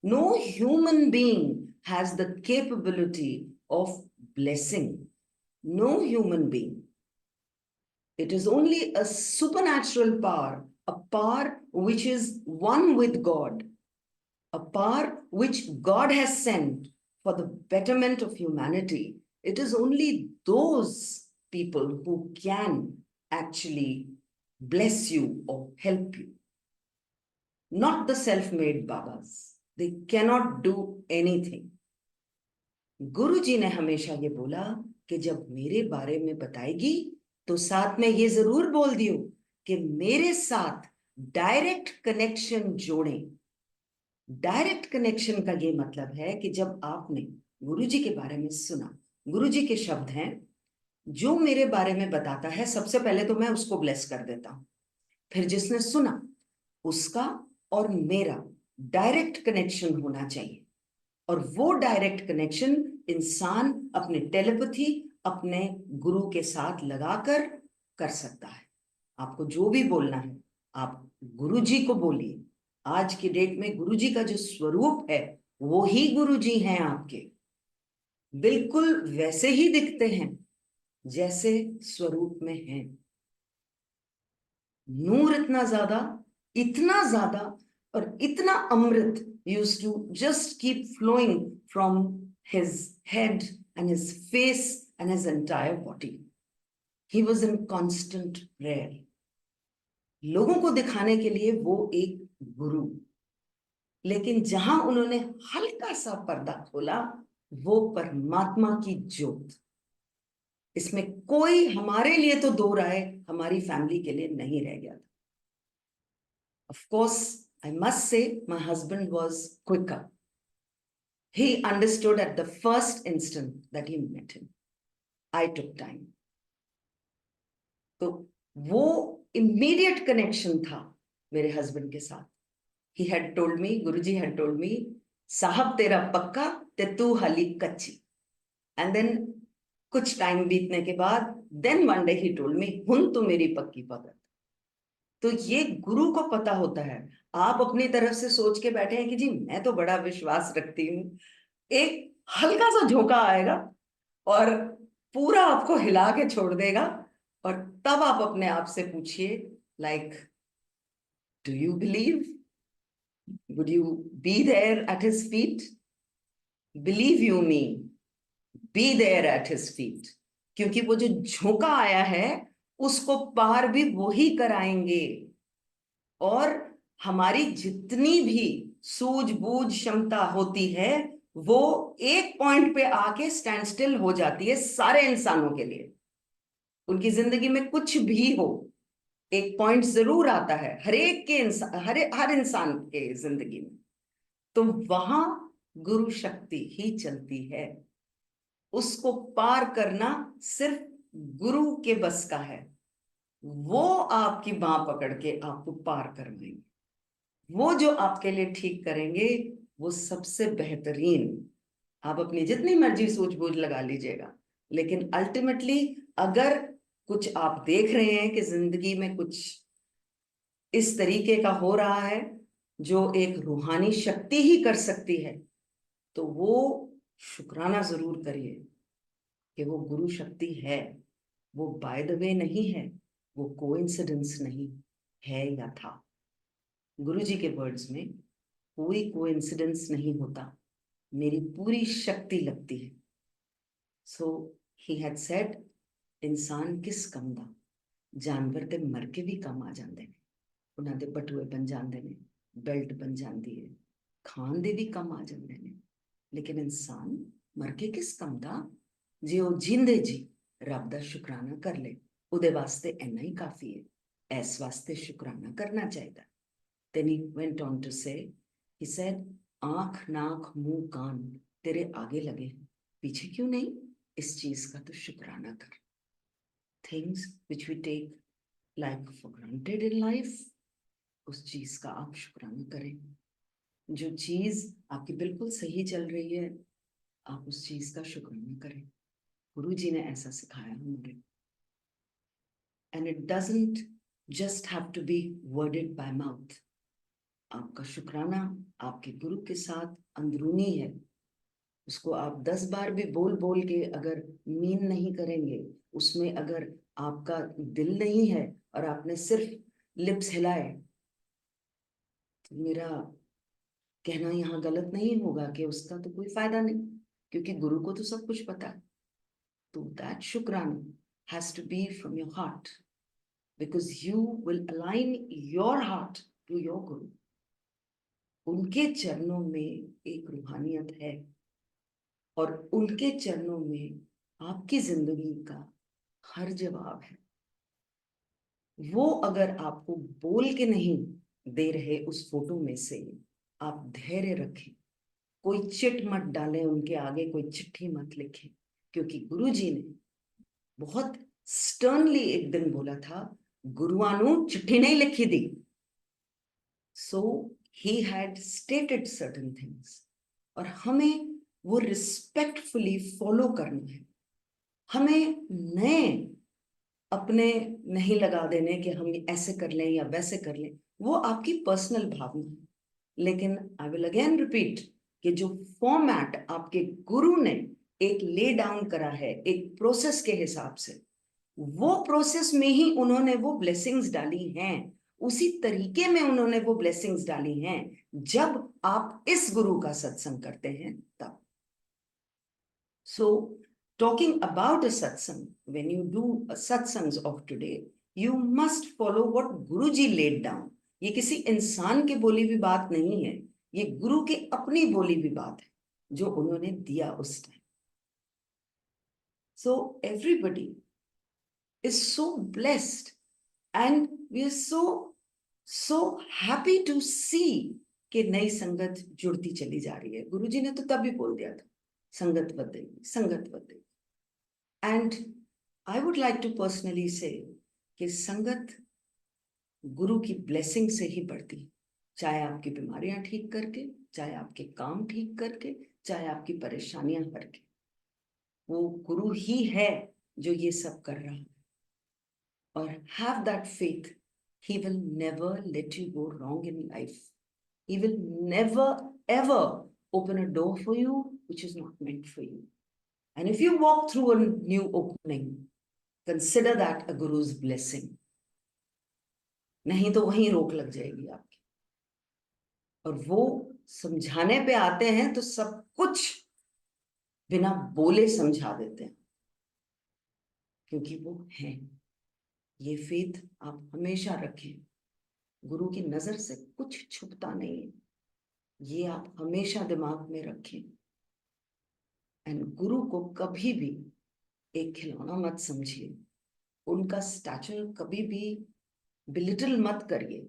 No human being has the capability of blessing, no human being. It is only a supernatural power, a power which is one with God, a power which God has sent for the betterment of humanity. It is only those people who can actually bless you or help you, not the self-made babas. They cannot do anything. गुरु जी ने हमेशा ये बोला कि जब मेरे बारे में बताएगी तो साथ में ये जरूर बोल दियो कि मेरे साथ डायरेक्ट कनेक्शन जोड़ें। डायरेक्ट कनेक्शन का ये मतलब है कि जब आपने गुरुजी के बारे में सुना, गुरुजी के शब्द हैं, जो मेरे बारे में बताता है सबसे पहले तो मैं उसको ब्लेस कर देता हूं, फिर जिसने सुना उसका और मेरा डायरेक्ट कनेक्शन होना चाहिए। और वो डायरेक्ट कनेक्शन इंसान अपने टेलीपैथी अपने गुरु के साथ लगाकर कर सकता है। आपको जो भी बोलना है आप गुरुजी को बोलिए। आज की डेट में गुरुजी का जो स्वरूप है वो ही गुरुजी हैं आपके, बिल्कुल वैसे ही दिखते हैं जैसे स्वरूप में हैं। नूर इतना ज्यादा और इतना अमृत used to just keep flowing from his head and his face and his entire body. He was in constant prayer. लोगों को दिखाने के लिए वो एक गुरु, लेकिन जहां उन्होंने हल्का सा पर्दा खोला वो परमात्मा की ज्योत। इसमें कोई हमारे लिए तो दो राय हमारी फैमिली के लिए नहीं रह गया था। Of course, I must say my husband was quicker. He understood at the first instant that he met him. I took time. तो वो immediate connection था मेरे husband के साथ। He had told me, Guruji had told me, साहब तेरा पक्का ते तू हाली कच्ची। एंड देन कुछ टाइम बीतने के बाद then one day he told me, हुन तो मेरी पक्की भगत। तो ये गुरु को पता होता है। आप अपनी तरफ से सोच के बैठे हैं कि जी मैं तो बड़ा विश्वास रखती हूँ, एक हल्का सा झोंका आएगा और पूरा आपको हिला के छोड़ देगा। और तब आप अपने आप से पूछिए, like, do you believe? Would you be there at his feet? Believe you me, be there at his feet. क्योंकि वो जो झोंका आया है उसको पार भी वही कराएंगे। और हमारी जितनी भी सूझबूझ क्षमता होती है वो एक पॉइंट पे आके स्टैंड स्टिल हो जाती है सारे इंसानों के लिए। उनकी जिंदगी में कुछ भी हो, एक पॉइंट जरूर आता है हर एक के इंसान, हर इंसान के जिंदगी में। तो वहां गुरु शक्ति ही चलती है। उसको पार करना सिर्फ गुरु के बस का है। वो आपकी बांह पकड़ के आपको पार करवाएंगे। वो जो आपके लिए ठीक करेंगे वो सबसे बेहतरीन। आप अपनी जितनी मर्जी सूझबूझ लगा लीजिएगा, लेकिन अल्टीमेटली अगर कुछ आप देख रहे हैं कि जिंदगी में कुछ इस तरीके का हो रहा है जो एक रूहानी शक्ति ही कर सकती है, तो वो शुक्राना जरूर करिए कि वो गुरु शक्ति है। वो बाय द वे नहीं है, वो कोइंसिडेंस नहीं है या था। गुरु जी के वर्ड्स में कोई कोइंसिडेंस नहीं होता, मेरी पूरी शक्ति लगती है। सो ही हैड सेड, इंसान किस कम दा, जानवर ते मर के भी कम आ जाते हैं, उन्होंने बटुए बन जाते हैं, बेल्ट बन जाती है, खान दे भी कम आ जाते हैं। लेकिन इंसान मर के किस कम दा, जे वो जिंदे जी रब दा शुकराना कर ले, उदे वास्ते इन्ना ही काफी है। इस वास्ते शुकराना करना चाहिए। Then he went on to say, he said, आंख नाक मुंह कान तेरे आगे लगे हैं, पीछे क्यों नहीं? इस चीज का तो शुक्राना कर। Things which we take like for granted in life, उस चीज का आप शुक्राना करें। जो चीज आपकी बिल्कुल सही चल रही है, आप उस चीज का शुक्राना करें। गुरु जी ने ऐसा सिखाया हमें। And it doesn't just have to be worded by mouth. आपका शुक्राना आपके गुरु के साथ अंदरूनी है। उसको आप 10 बार भी बोल बोल के अगर मीन नहीं करेंगे, उसमें अगर आपका दिल नहीं है और आपने सिर्फ लिप्स हिलाए, तो मेरा कहना यहाँ गलत नहीं होगा कि उसका तो कोई फायदा नहीं, क्योंकि गुरु को तो सब कुछ पता है। तो that shukrana has to be from your heart, because you will align your heart to your guru. उनके चरणों में एक रूहानियत है और उनके चरणों में आपकी जिंदगी का हर जवाब है। वो अगर आपको बोल के नहीं दे रहे उस फोटो में से, आप धैर्य रखें। कोई चिट मत डालें उनके आगे, कोई चिट्ठी मत लिखें, क्योंकि गुरुजी ने बहुत स्टर्नली एक दिन बोला था, गुरुआनु चिट्ठी नहीं लिखी दी। So he had stated certain things, और हमें वो रिस्पेक्टफुली फॉलो करना है। हमें नए अपने नहीं लगा देने कि हम ऐसे कर लें या वैसे कर लें, वो आपकी पर्सनल भावना है। लेकिन आई विल अगेन रिपीट कि जो फॉर्मेट आपके गुरु ने एक ले डाउन करा है एक प्रोसेस के हिसाब से, वो प्रोसेस में ही उन्होंने वो ब्लेसिंग्स डाली हैं, उसी तरीके में उन्होंने वो ब्लेसिंग्स डाली हैं जब आप इस गुरु का सत्संग करते हैं तब। So, talking about a satsang, when you do a satsangs of today, you must follow what Guruji laid down. ये किसी इंसान की बोली भी बात नहीं है, ये गुरु की अपनी बोली भी बात है जो उन्होंने दिया उस time. So everybody is so blessed and we are so happy to see कि नई संगत जुड़ती चली जा रही है। गुरुजी ने तो तभी बोल दिया था, संगत बदलेगी, संगत बदलेगी। And I would like to personally say कि संगत गुरु की ब्लेसिंग से ही बढ़ती, चाहे आपकी बीमारियां ठीक करके, चाहे आपके काम ठीक करके, चाहे आपकी परेशानियां हर के। वो गुरु ही है जो ये सब कर रहा है। और have that faith, he will never let you go wrong in life. He will never ever open a door for you which is not meant for you. And if you walk through a new opening, consider that a guru's blessing. नहीं तो वहीं रोक लग जाएगी आपकी। और वो समझाने पे आते हैं तो सब कुछ बिना बोले समझा देते हैं, क्योंकि वो हैं। ये फेथ आप हमेशा रखें। गुरु की नजर से कुछ छुपता नहीं है, ये आप हमेशा दिमाग में रखें। एंड गुरु को कभी भी एक खिलौना मत समझिए, उनका स्टैचर कभी भी बिलिटल मत करिए।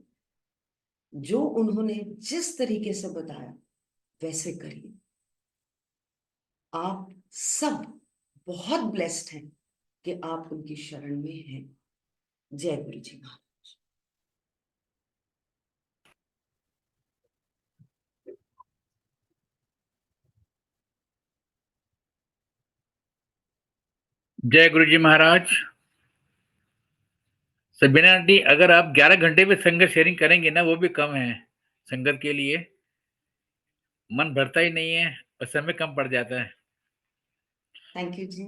जो उन्होंने जिस तरीके से बताया वैसे करिए। आप सब बहुत ब्लेस्ड हैं कि आप उनकी शरण में हैं। जय गुरु जी महाराज। जय गुरु जी महाराज। सबीना आंटी, अगर आप 11 घंटे में संगत शेयरिंग करेंगे ना, वो भी कम है संगत के लिए। मन भरता ही नहीं है और समय कम पड़ जाता है। थैंक यू जी।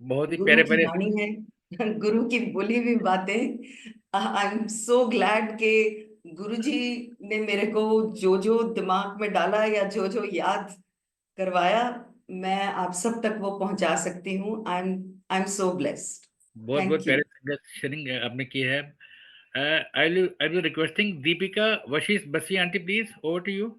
बहुत ही गुरु प्यारे की प्यारे। वाणी है, गुरु की बोली हुई बातें। आई एम सो ग्लैड के गुरु जी ने मेरे को जो जो दिमाग में डाला या जो जो याद करवाया, मैं आप सब तक वो पहुंचा सकती हूँ। I am so blessed. बहुत बहुत थैंक यू। प्यारे संगत शेयरिंग आपने की है। I will requesting Deepika Vashish Bassi aunty, please over to you.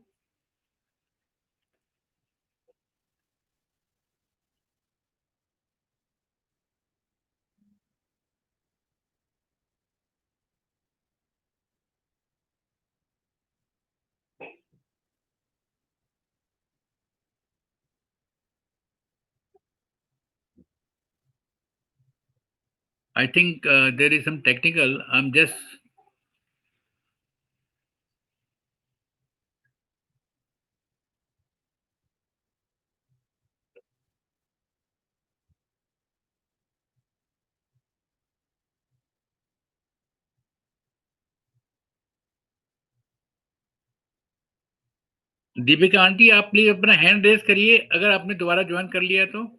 I think there is some technical. I'm just Deepika aunty, आप प्लीज अपना हैंड रेज करिए अगर आपने दोबारा ज्वाइन कर लिया तो।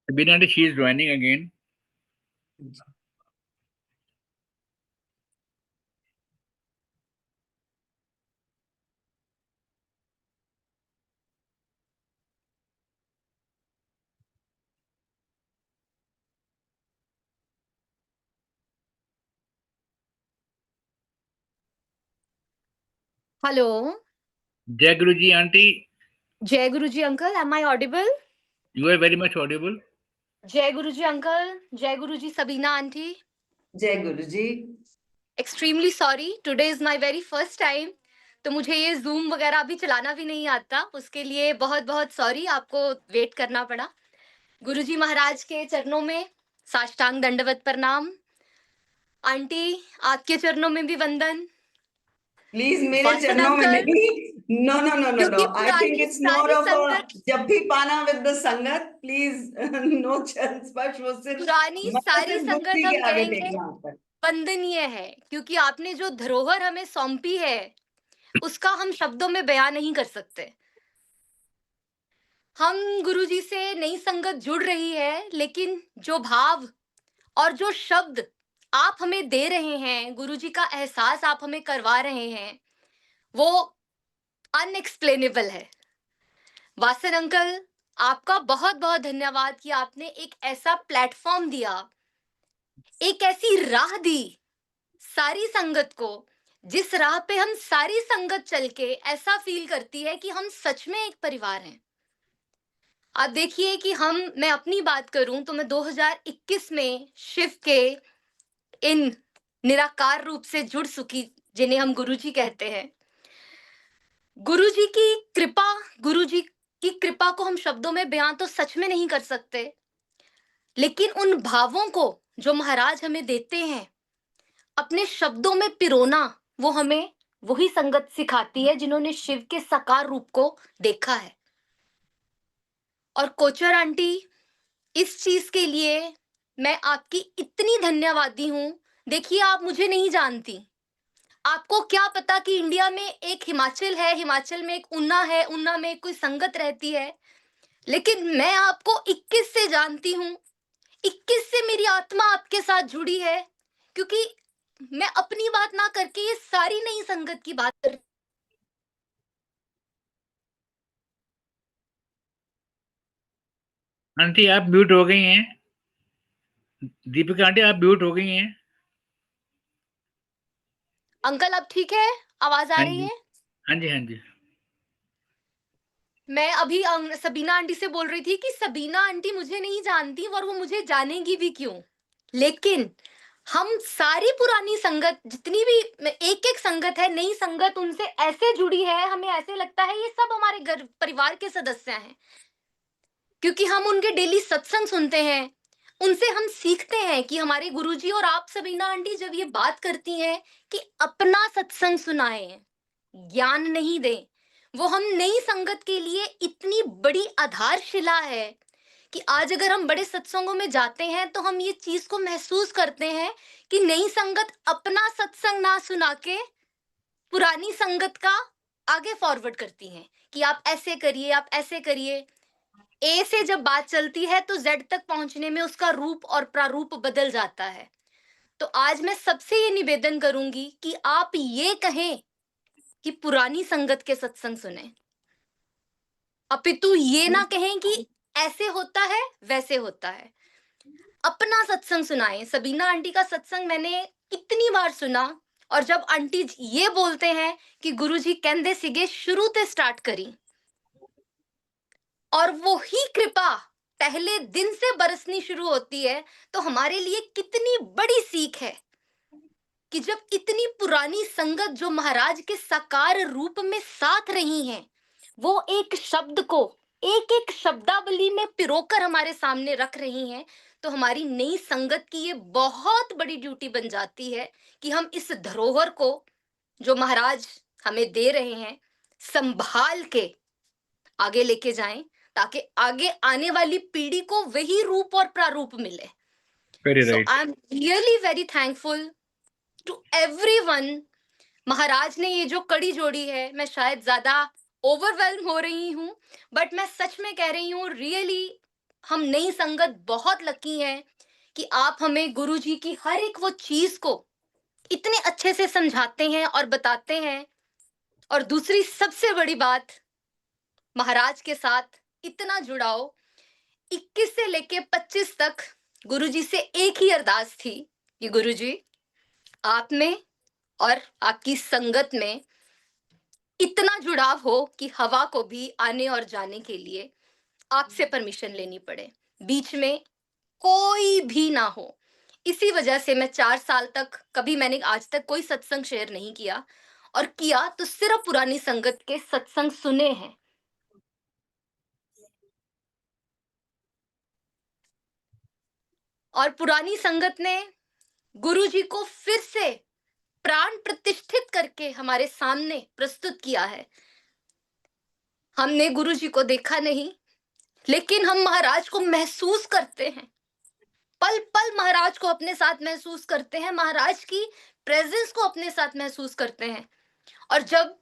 Sabina aunty, she is joining again. Hello. जय गुरु जी आंटी। जय गुरु जी uncle, am I audible? You are very much audible. जय गुरु जी अंकल, जय गुरु जी सबीना आंटी। जय गुरु जी। Extremely sorry, today is my very first time, तो मुझे ये जूम वगैरह भी चलाना भी नहीं आता। उसके लिए बहुत बहुत सॉरी, आपको वेट करना पड़ा। गुरु जी महाराज के चरणों में साष्टांग दंडवत प्रणाम। आंटी, आपके चरणों में भी वंदन। प्लीज मेरे वासन चरणों में अंकल, नहीं। No no no no no, क्योंकि आई थिंक पुरानी इट्स मोर सारी ऑफ अ संगत, जब भी पाना विद द संगत, प्लीज। नो चरण स्पर्श, वो सिर्फ पुरानी मतलब सारी सिर्फ संगत गुप्ती हम के आगे कहेंगे टेकना होता है। वंदनीय है, क्योंकि आपने जो धरोहर हमें सौंपी है उसका हम शब्दों में बयान नहीं कर सकते। हम गुरुजी से नई संगत जुड़ रही है, लेकिन जो भाव और जो शब्द आप हमें दे रहे हैं, गुरुजी का एहसास आप हमें करवा रहे हैं, वो अनएक्सप्लेनेबल है। वासन अंकल, आपका बहुत बहुत धन्यवाद कि आपने एक ऐसा प्लेटफॉर्म दिया, एक ऐसी राह दी सारी संगत को, जिस राह पे हम सारी संगत चल के ऐसा फील करती है कि हम सच में एक परिवार हैं। आप देखिए कि मैं अपनी बात करूं तो मैं 2021 में शिव के इन निराकार रूप से जुड़ चुकी, जिन्हें हम गुरुजी कहते हैं। गुरुजी की कृपा, गुरुजी की कृपा को हम शब्दों में बयां तो सच में नहीं कर सकते, लेकिन उन भावों को जो महाराज हमें देते हैं अपने शब्दों में पिरोना, वो हमें वही संगत सिखाती है जिन्होंने शिव के साकार रूप को देखा है। और कोचर आंटी, इस चीज के लिए मैं आपकी इतनी धन्यवादी हूं। देखिए, आप मुझे नहीं जानती, आपको क्या पता कि इंडिया में एक हिमाचल है, हिमाचल में एक ऊना है, ऊना में कोई संगत रहती है, लेकिन मैं आपको 21 से जानती हूँ। 21 से मेरी आत्मा आपके साथ जुड़ी है, क्योंकि मैं अपनी बात ना करके ये सारी नई संगत की बात कर। आंटी आप म्यूट हो गई हैं। दीपिका आंटी आप म्यूट हो गई हैं। अंकल अब ठीक है? आवाज आ हाँ रही जी, है? हाँ जी, हाँ जी। मैं अभी सबीना आंटी से बोल रही थी कि सबीना आंटी मुझे नहीं जानती और वो मुझे जानेगी भी क्यों। लेकिन हम सारी पुरानी संगत, जितनी भी एक एक संगत है, नई संगत उनसे ऐसे जुड़ी है, हमें ऐसे लगता है ये सब हमारे घर परिवार के सदस्य हैं, क्योंकि हम उनके डेली सत्संग सुनते हैं। उनसे हम सीखते हैं कि हमारे गुरुजी और आप सबीना आंटी जब ये बात करती हैं कि अपना सत्संग सुनाएं, ज्ञान नहीं दें, वो हम नई संगत के लिए इतनी बड़ी आधारशिला है कि आज अगर हम बड़े सत्संगों में जाते हैं तो हम ये चीज को महसूस करते हैं कि नई संगत अपना सत्संग ना सुना के पुरानी संगत का आगे फॉरवर्ड करती हैं कि आप ऐसे करिए, आप ऐसे करिए। ए से जब बात चलती है तो जेड तक पहुंचने में उसका रूप और प्रारूप बदल जाता है। तो आज मैं सबसे ये निवेदन करूंगी कि आप ये कहें कि पुरानी संगत के सत्संग सुने, अपितु ये ना कहें कि ऐसे होता है, वैसे होता है। अपना सत्संग सुनाएं। सबीना आंटी का सत्संग मैंने कितनी बार सुना, और जब आंटी ये बोलते हैं कि गुरुजी कहंदे सिगे शुरू ते स्टार्ट करी, और वो ही कृपा पहले दिन से बरसनी शुरू होती है, तो हमारे लिए कितनी बड़ी सीख है कि जब इतनी पुरानी संगत जो महाराज के साकार रूप में साथ रही हैं, वो एक शब्द को एक एक शब्दावली में पिरोकर हमारे सामने रख रही हैं, तो हमारी नई संगत की ये बहुत बड़ी ड्यूटी बन जाती है कि हम इस धरोहर को जो महाराज हमें दे रहे हैं संभाल के आगे लेके जाएं, ताकि आगे आने वाली पीढ़ी को वही रूप और प्रारूप मिले। Very so right. I am really very thankful to everyone. महाराज ने ये जो कड़ी जोड़ी है, मैं शायद ज्यादा ओवरवेल्म हो रही हूँ, बट मैं सच में कह रही हूँ, रियली हम नई संगत बहुत लकी हैं कि आप हमें गुरुजी की हर एक वो चीज को इतने अच्छे से समझाते हैं और बताते हैं। और दूसरी सबसे बड़ी बात, महाराज के साथ इतना जुड़ाव। 21 से लेके 25 तक गुरुजी से एक ही अरदास थी कि गुरुजी, आप में और आपकी संगत में इतना जुड़ाव हो कि हवा को भी आने और जाने के लिए आपसे परमिशन लेनी पड़े, बीच में कोई भी ना हो। इसी वजह से मैं 4 साल तक कभी मैंने आज तक कोई सत्संग शेयर नहीं किया, और किया तो सिर्फ पुरानी संगत के सत्संग सुने हैं। और पुरानी संगत ने गुरुजी को फिर से प्राण प्रतिष्ठित करके हमारे सामने प्रस्तुत किया है। हमने गुरुजी को देखा नहीं, लेकिन हम महाराज को महसूस करते हैं, पल पल महाराज को अपने साथ महसूस करते हैं, महाराज की प्रेजेंस को अपने साथ महसूस करते हैं। और जब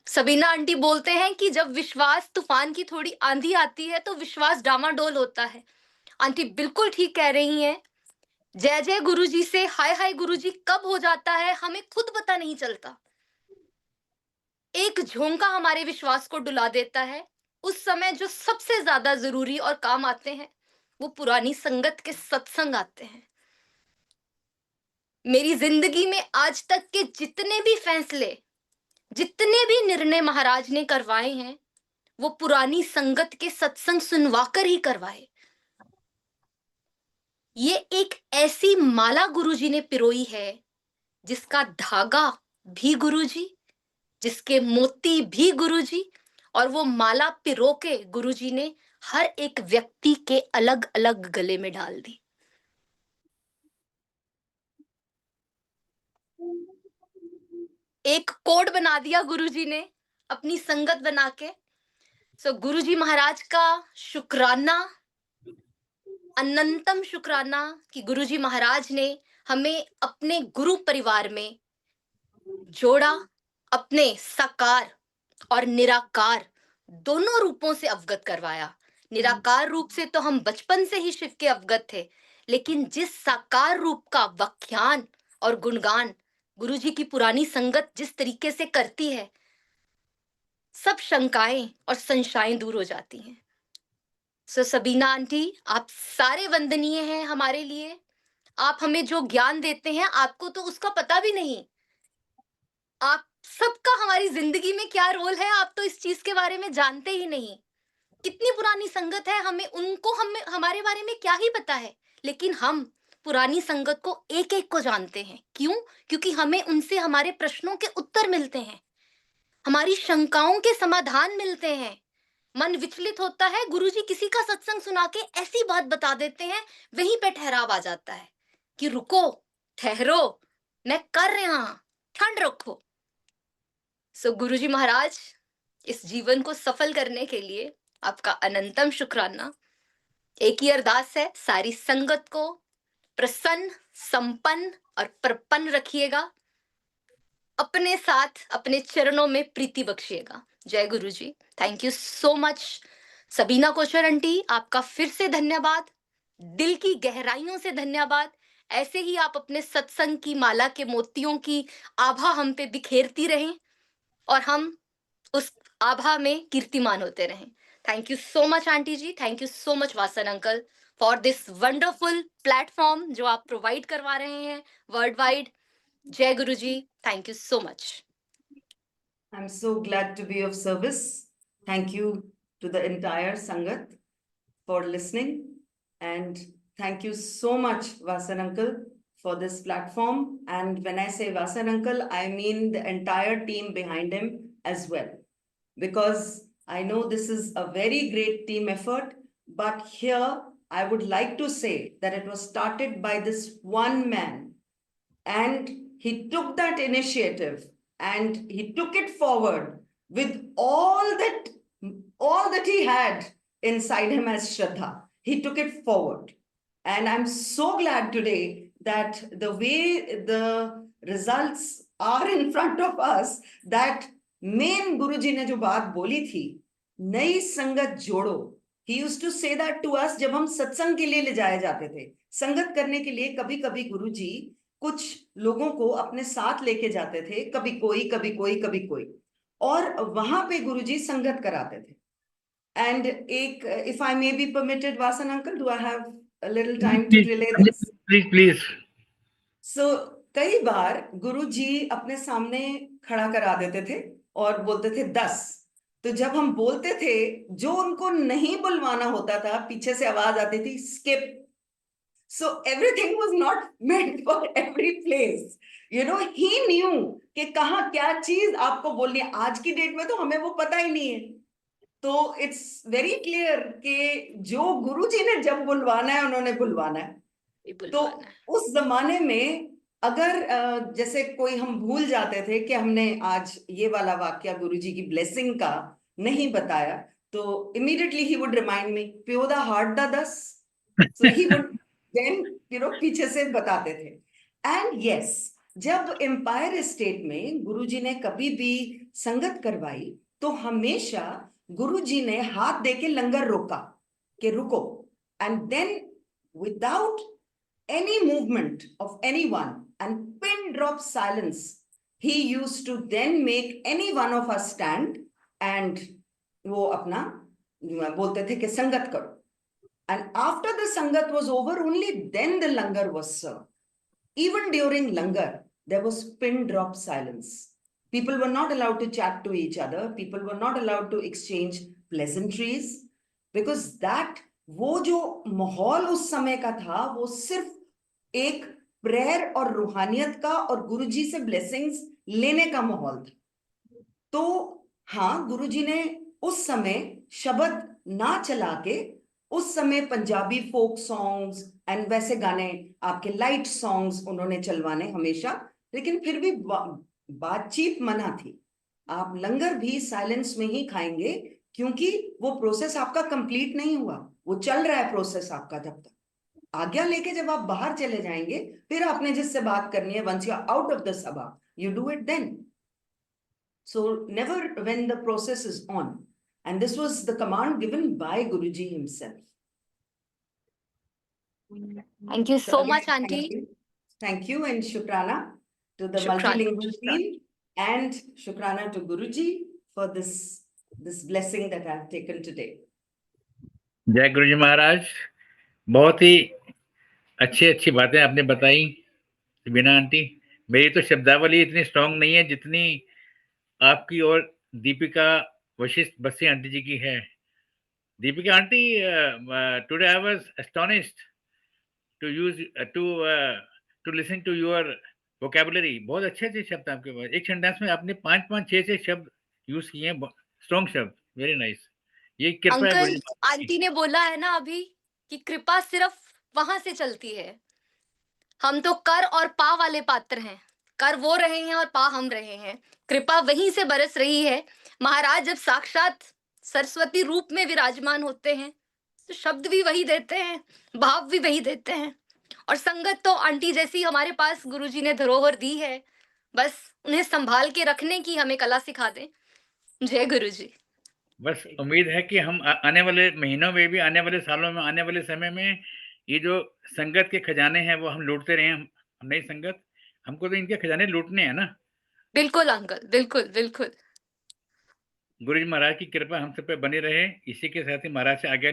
सबीना आंटी बोलते हैं कि जब विश्वास तूफान की थोड़ी आंधी आती है तो विश्वास डामाडोल होता है, आंटी बिल्कुल ठीक कह रही हैं। जय जय गुरुजी से हाय हाय गुरुजी कब हो जाता है हमें खुद पता नहीं चलता। एक झोंका हमारे विश्वास को डुला देता है। उस समय जो सबसे ज्यादा जरूरी और काम आते हैं, वो पुरानी संगत के सत्संग आते हैं। मेरी जिंदगी में आज तक के जितने भी फैसले, जितने भी निर्णय महाराज ने करवाए हैं, वो पुरानी संगत के सत्संग सुनवाकर ही करवाए। ये एक ऐसी माला गुरुजी ने पिरोई है जिसका धागा भी गुरुजी, जिसके मोती भी गुरुजी, और वो माला पिरो के गुरुजी ने हर एक व्यक्ति के अलग अलग गले में डाल दी। एक कोड बना दिया गुरुजी ने अपनी संगत बना के। सो गुरुजी महाराज का शुक्राना, अनंतम शुक्राना कि गुरुजी महाराज ने हमें अपने गुरु परिवार में जोड़ा, अपने साकार और निराकार दोनों रूपों से अवगत करवाया। निराकार रूप से तो हम बचपन से ही शिव के अवगत थे, लेकिन जिस साकार रूप का व्याख्यान और गुणगान गुरुजी की पुरानी संगत जिस तरीके से करती है, सब शंकाएं और संशयाएं दूर हो जाती हैं। सो सबीना आंटी, आप सारे वंदनीय हैं हमारे लिए। आप हमें जो ज्ञान देते हैं, आपको तो उसका पता भी नहीं। आप सबका हमारी जिंदगी में क्या रोल है, आप तो इस चीज के बारे में जानते ही नहीं। कितनी पुरानी संगत है, हमें हमारे बारे में क्या ही पता है। लेकिन हम पुरानी संगत को एक एक को जानते हैं। क्यों? क्योंकि हमें उनसे हमारे प्रश्नों के उत्तर मिलते हैं, हमारी शंकाओं के समाधान मिलते हैं। मन विचलित होता है, गुरुजी किसी का सत्संग सुना के ऐसी बात बता देते हैं, वहीं पे ठहराव आ जाता है कि रुको, ठहरो, मैं कर रहा हूं, ठंड रखो। सो गुरुजी महाराज, इस जीवन को सफल करने के लिए आपका अनंतम शुक्राना। एक ही अरदास है, सारी संगत को प्रसन्न, संपन्न और प्रपन्न रखिएगा, अपने साथ अपने चरणों में प्रीति बख्शिएगा। जय गुरु जी। Thank you so much. Sabina Kochar aunty, आपका फिर से धन्यवाद, दिल की गहराइयों से धन्यवाद। ऐसे ही आप अपने सत्संग की माला के मोतियों की आभा हम पे बिखेरती रहें और हम उस आभा में कीर्तिमान होते रहें। Thank you so much aunty ji, thank you so much Vasan uncle for this wonderful platform जो आप प्रोवाइड करवा रहे हैं वर्ल्ड वाइड। जय गुरु जी, thank you so much. I'm so glad to be of service. Thank you to the entire Sangat for listening, and thank you so much, Vasan Uncle, for this platform. And when I say Vasan Uncle, I mean the entire team behind him as well, because I know this is a very great team effort. But here I would like to say that it was started by this one man, and he took that initiative and he took it forward with all that he had inside him as Shraddha. He took it forward, and I'm so glad today that the way the results are in front of us, that main Guruji ने जो बात बोली थी, नई संगत जोड़ो, he used to say that to us जब हम सत्संग के लिए ले जाए जाते थे, संगत करने के लिए। कभी कभी गुरुजी कुछ लोगों को अपने साथ लेके जाते थे, कभी कोई, और वहां पे गुरुजी संगत कराते थे। एंड एक, if I may be permitted, Vasan uncle, do I have a little time to relay this? Please. So कई बार गुरुजी अपने सामने खड़ा करा देते थे और बोलते थे 10। तो जब हम बोलते थे, जो उनको नहीं बुलवाना होता था, पीछे से आवाज आती थी skip. So everything was not meant for every place. You know, he knew कि कहाँ क्या चीज आपको बोलनी है। आज की डेट में तो हमें वो पता ही नहीं है। तो इट्स वेरी क्लियर कि जो गुरुजी ने जब बुलवाना है, उन्होंने बुलवाना है। तो उस जमाने में अगर जैसे कोई हम भूल जाते थे कि हमने आज ये वाला वाक्य गुरुजी की ब्लेसिंग का नहीं बताया, तो immediately he would remind me, प्यो दा हार्ट दा 10। सो ही वुड देन पीछे से बताते थे। एंड यस, जब एम्पायर स्टेट में गुरुजी ने कभी भी संगत करवाई, तो हमेशा गुरुजी ने हाथ देके लंगर रोका कि रुको, and then without any movement of anyone and pin drop silence, he used to then make any one of us stand and वो अपना बोलते थे कि संगत करो। And after the sangat was over, only then the langar was served. Even during langar, there was pin drop silence. People were not allowed to chat to each other. People were not allowed to exchange pleasantries, because that वो जो माहौल उस समय का था वो सिर्फ एक प्रेयर और रूहानियत का और गुरुजी से ब्लेसिंग्स लेने का माहौल था। तो हाँ, गुरुजी ने उस समय शब्द ना चला के उस समय पंजाबी फोक सॉन्ग्स एंड वैसे गाने, आपके लाइट सॉन्ग्स उन्होंने चलवाने हमेशा, लेकिन फिर भी बातचीत मना थी। आप लंगर भी साइलेंस में ही खाएंगे, क्योंकि वो प्रोसेस आपका कंप्लीट नहीं हुआ, वो चल रहा है प्रोसेस आपका। जब तक आज्ञा लेके जब आप बाहर चले जाएंगे, फिर आपने जिससे बात करनी है, once you are out of the सभा, you do it then. So never when the process is on. And this was the command given by Guruji himself. Thank you So so again, much, Auntie. Thank you and Shukrana to the Shukran. multilingual team, and Shukrana to Guruji for this blessing that I've taken today. जय गुरु जी महाराज। बहुत ही अच्छी बातें आपने बताई बीना aunty. मेरी तो शब्दावली इतनी स्ट्रांग नहीं है जितनी आपकी और दीपिका वशिष्ठ बस्सी आंटी जी की है। Deepika aunty, today I was astonished to use to listen to your vocabulary. बहुत अच्छे शब्द आपके पास। एक सेंटेंस में आपने 5 6 शब्द यूज किए हैं, स्ट्रांग शब्द। Very nice. ये कृपया है अंकल, गुरु जी महाराज की। आंटी ने बोला है ना अभी कि कृपा सिर्फ वहां से चलती है। हम तो कर और पा वाले पात्र हैं। कर वो रहे हैं और पा हम रहे हैं। कृपा वहीं से बरस रही है। महाराज जब साक्षात सरस्वती रूप में विराजमान होते हैं तो शब्द भी वही देते हैं, भाव भी वही देते हैं। और संगत तो आंटी जैसी हमारे पास गुरुजी ने धरोहर दी है, बस उन्हें संभाल के रखने की हमें कला सिखा दें। जय गुरुजी। बस उम्मीद है कि हम आने वाले महीनों में भी, आने वाले सालों में, आने वाले समय में ये जो संगत के खजाने हैं वो हम लूटते रहे। हम नई संगत, हमको तो इनके खजाने लूटने हैं ना। बिल्कुल अंकल, बिल्कुल बिल्कुल। गुरु जी महाराज की कृपा हम सब पे बनी रहे। इसी के साथ ही महाराज से आज्ञा